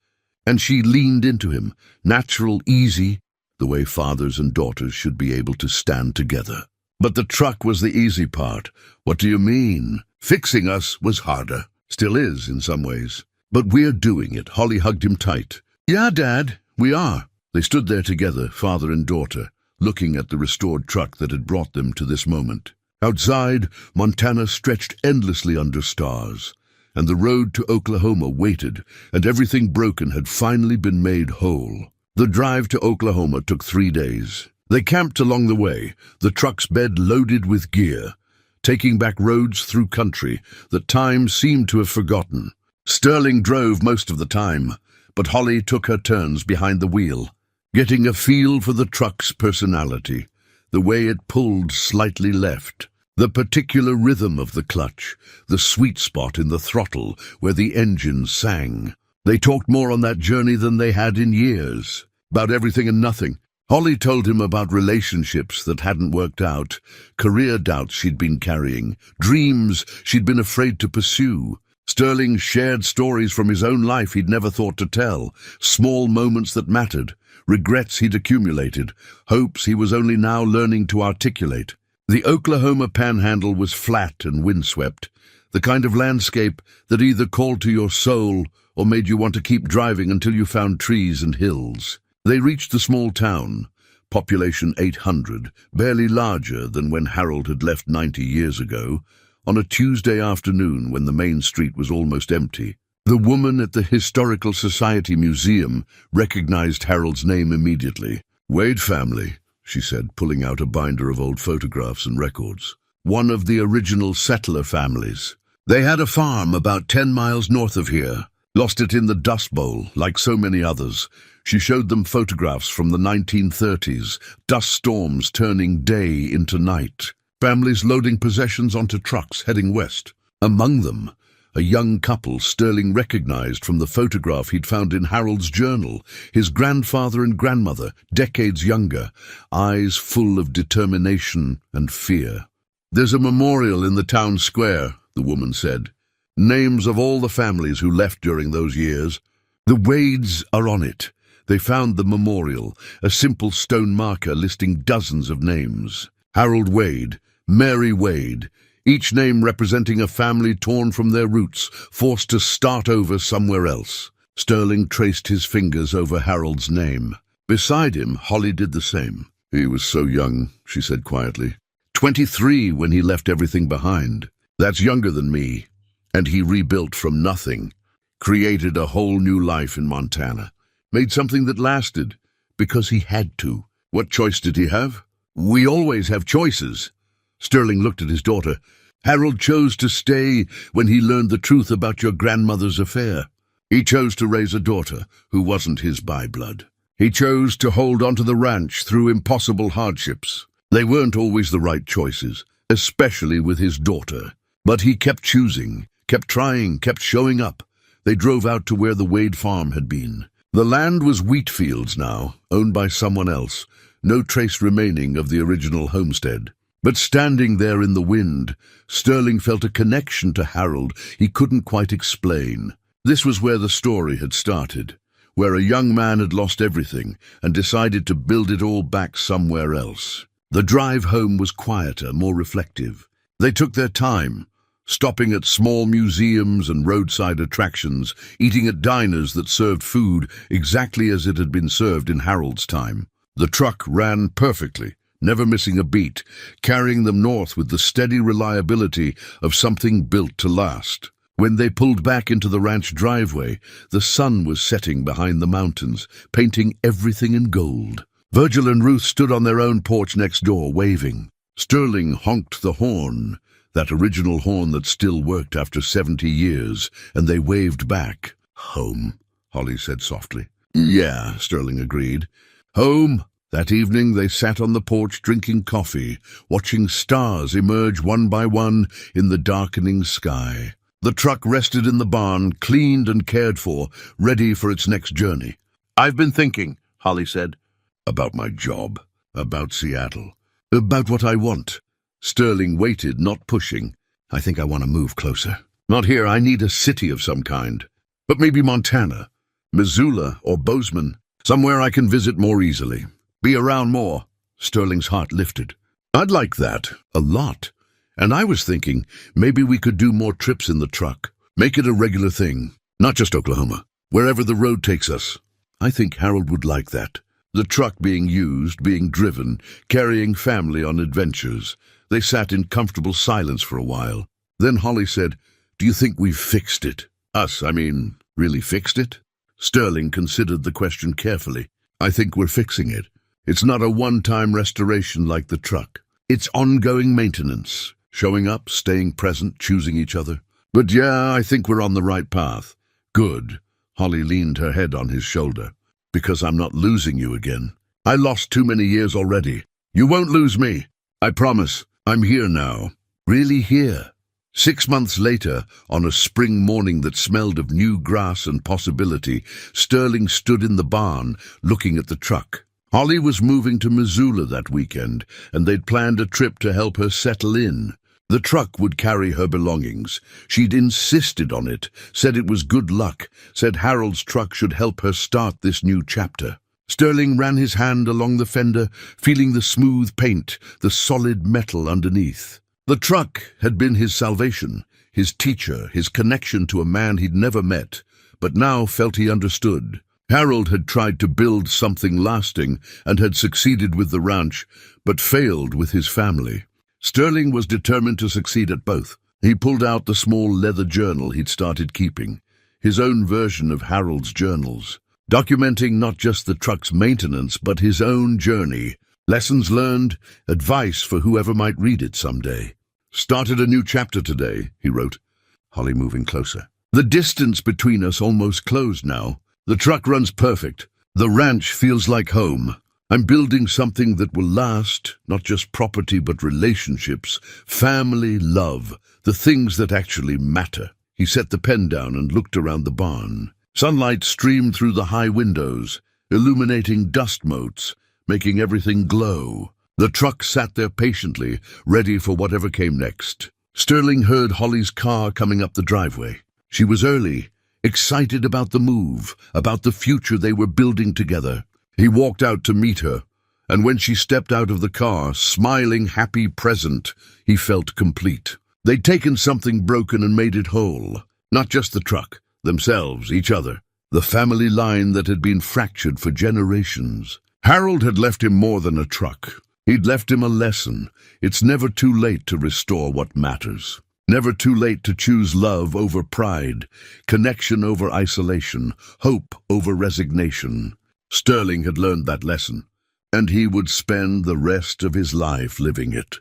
and she leaned into him, natural, easy, the way fathers and daughters should be able to stand together. "But the truck was the easy part." "What do you mean?" "Fixing us was harder. Still is, in some ways. But we're doing it." Holly hugged him tight. "Yeah, Dad, we are." They stood there together, father and daughter, looking at the restored truck that had brought them to this moment. Outside, Montana stretched endlessly under stars, and the road to Oklahoma waited, and everything broken had finally been made whole. The drive to Oklahoma took 3 days. They camped along the way, the truck's bed loaded with gear, taking back roads through country that time seemed to have forgotten. Sterling drove most of the time, but Holly took her turns behind the wheel, getting a feel for the truck's personality, the way it pulled slightly left, the particular rhythm of the clutch, the sweet spot in the throttle where the engine sang. They talked more on that journey than they had in years, about everything and nothing. Holly told him about relationships that hadn't worked out, career doubts she'd been carrying, dreams she'd been afraid to pursue. Sterling shared stories from his own life he'd never thought to tell, small moments that mattered, regrets he'd accumulated, hopes he was only now learning to articulate. The Oklahoma panhandle was flat and windswept, the kind of landscape that either called to your soul or made you want to keep driving until you found trees and hills. They reached the small town, population 800, barely larger than when Harold had left 90 years ago, on a Tuesday afternoon when the main street was almost empty. The woman at the Historical Society Museum recognized Harold's name immediately. "Wade family," she said, pulling out a binder of old photographs and records. "One of the original settler families. They had a farm about 10 miles north of here. Lost it in the Dust Bowl, like so many others. She showed them photographs from the 1930s, dust storms turning day into night. Families loading possessions onto trucks heading west. Among them, a young couple Sterling recognized from the photograph he'd found in Harold's journal, his grandfather and grandmother, decades younger, eyes full of determination and fear. "There's a memorial in the town square," the woman said. "Names of all the families who left during those years. The Wades are on it." They found the memorial, a simple stone marker listing dozens of names. Harold Wade, Mary Wade, each name representing a family torn from their roots, forced to start over somewhere else. Sterling traced his fingers over Harold's name. Beside him, Holly did the same. "He was so young," she said quietly. 23 when he left everything behind. That's younger than me. And he rebuilt from nothing, created a whole new life in Montana, made something that lasted, because he had to. What choice did he have? We always have choices. Sterling looked at his daughter. Harold chose to stay when he learned the truth about your grandmother's affair. He chose to raise a daughter who wasn't his by blood. He chose to hold onto the ranch through impossible hardships. They weren't always the right choices, especially with his daughter. But he kept choosing, kept trying, kept showing up. They drove out to where the Wade farm had been. The land was wheat fields now, owned by someone else, no trace remaining of the original homestead. But standing there in the wind, Sterling felt a connection to Harold he couldn't quite explain. This was where the story had started, where a young man had lost everything and decided to build it all back somewhere else. The drive home was quieter, more reflective. They took their time, stopping at small museums and roadside attractions, eating at diners that served food exactly as it had been served in Harold's time. The truck ran perfectly, never missing a beat, carrying them north with the steady reliability of something built to last. When they pulled back into the ranch driveway, the sun was setting behind the mountains, painting everything in gold. Virgil and Ruth stood on their own porch next door, waving. Sterling honked the horn, that original horn that still worked after 70 years, and they waved back. "Home," Holly said softly. "Yeah," Sterling agreed. "Home." That evening they sat on the porch drinking coffee, watching stars emerge one by one in the darkening sky. The truck rested in the barn, cleaned and cared for, ready for its next journey. "I've been thinking," Holly said. "About my job, about Seattle, about what I want." Sterling waited, not pushing. "I think I want to move closer. Not here, I need a city of some kind. But maybe Montana, Missoula or Bozeman, somewhere I can visit more easily. Be around more." Sterling's heart lifted. "I'd like that, a lot. And I was thinking, maybe we could do more trips in the truck. Make it a regular thing, not just Oklahoma, wherever the road takes us. I think Harold would like that. The truck being used, being driven, carrying family on adventures." They sat in comfortable silence for a while. Then Holly said, "Do you think we've fixed it? Us, I mean, really fixed it?" Sterling considered the question carefully. "I think we're fixing it. It's not a one-time restoration like the truck. It's ongoing maintenance, showing up, staying present, choosing each other. But yeah, I think we're on the right path." "Good." Holly leaned her head on his shoulder. "Because I'm not losing you again. I lost too many years already. You won't lose me. I promise. I'm here now. Really here." 6 months later, on a spring morning that smelled of new grass and possibility, Sterling stood in the barn, looking at the truck. Holly was moving to Missoula that weekend, and they'd planned a trip to help her settle in. The truck would carry her belongings. She'd insisted on it, said it was good luck, said Harold's truck should help her start this new chapter. Sterling ran his hand along the fender, feeling the smooth paint, the solid metal underneath. The truck had been his salvation, his teacher, his connection to a man he'd never met, but now felt he understood. Harold had tried to build something lasting and had succeeded with the ranch, but failed with his family. Sterling was determined to succeed at both. He pulled out the small leather journal he'd started keeping, his own version of Harold's journals, documenting not just the truck's maintenance, but his own journey, lessons learned, advice for whoever might read it someday. "Started a new chapter today," he wrote. Holly moving closer. The distance between us almost closed now. The truck runs perfect. The ranch feels like home. I'm building something that will last, not just property but relationships, family, love, the things that actually matter. He set the pen down and looked around the barn. Sunlight streamed through the high windows, illuminating dust motes, making everything glow. The truck sat there patiently, ready for whatever came next. Sterling heard Holly's car coming up the driveway. She was early, excited about the move, about the future they were building together. He walked out to meet her, and when she stepped out of the car, smiling, happy, present, he felt complete. They'd taken something broken and made it whole. Not just the truck, themselves, each other. The family line that had been fractured for generations. Harold had left him more than a truck. He'd left him a lesson. It's never too late to restore what matters. Never too late to choose love over pride, connection over isolation, hope over resignation. Sterling had learned that lesson, and he would spend the rest of his life living it.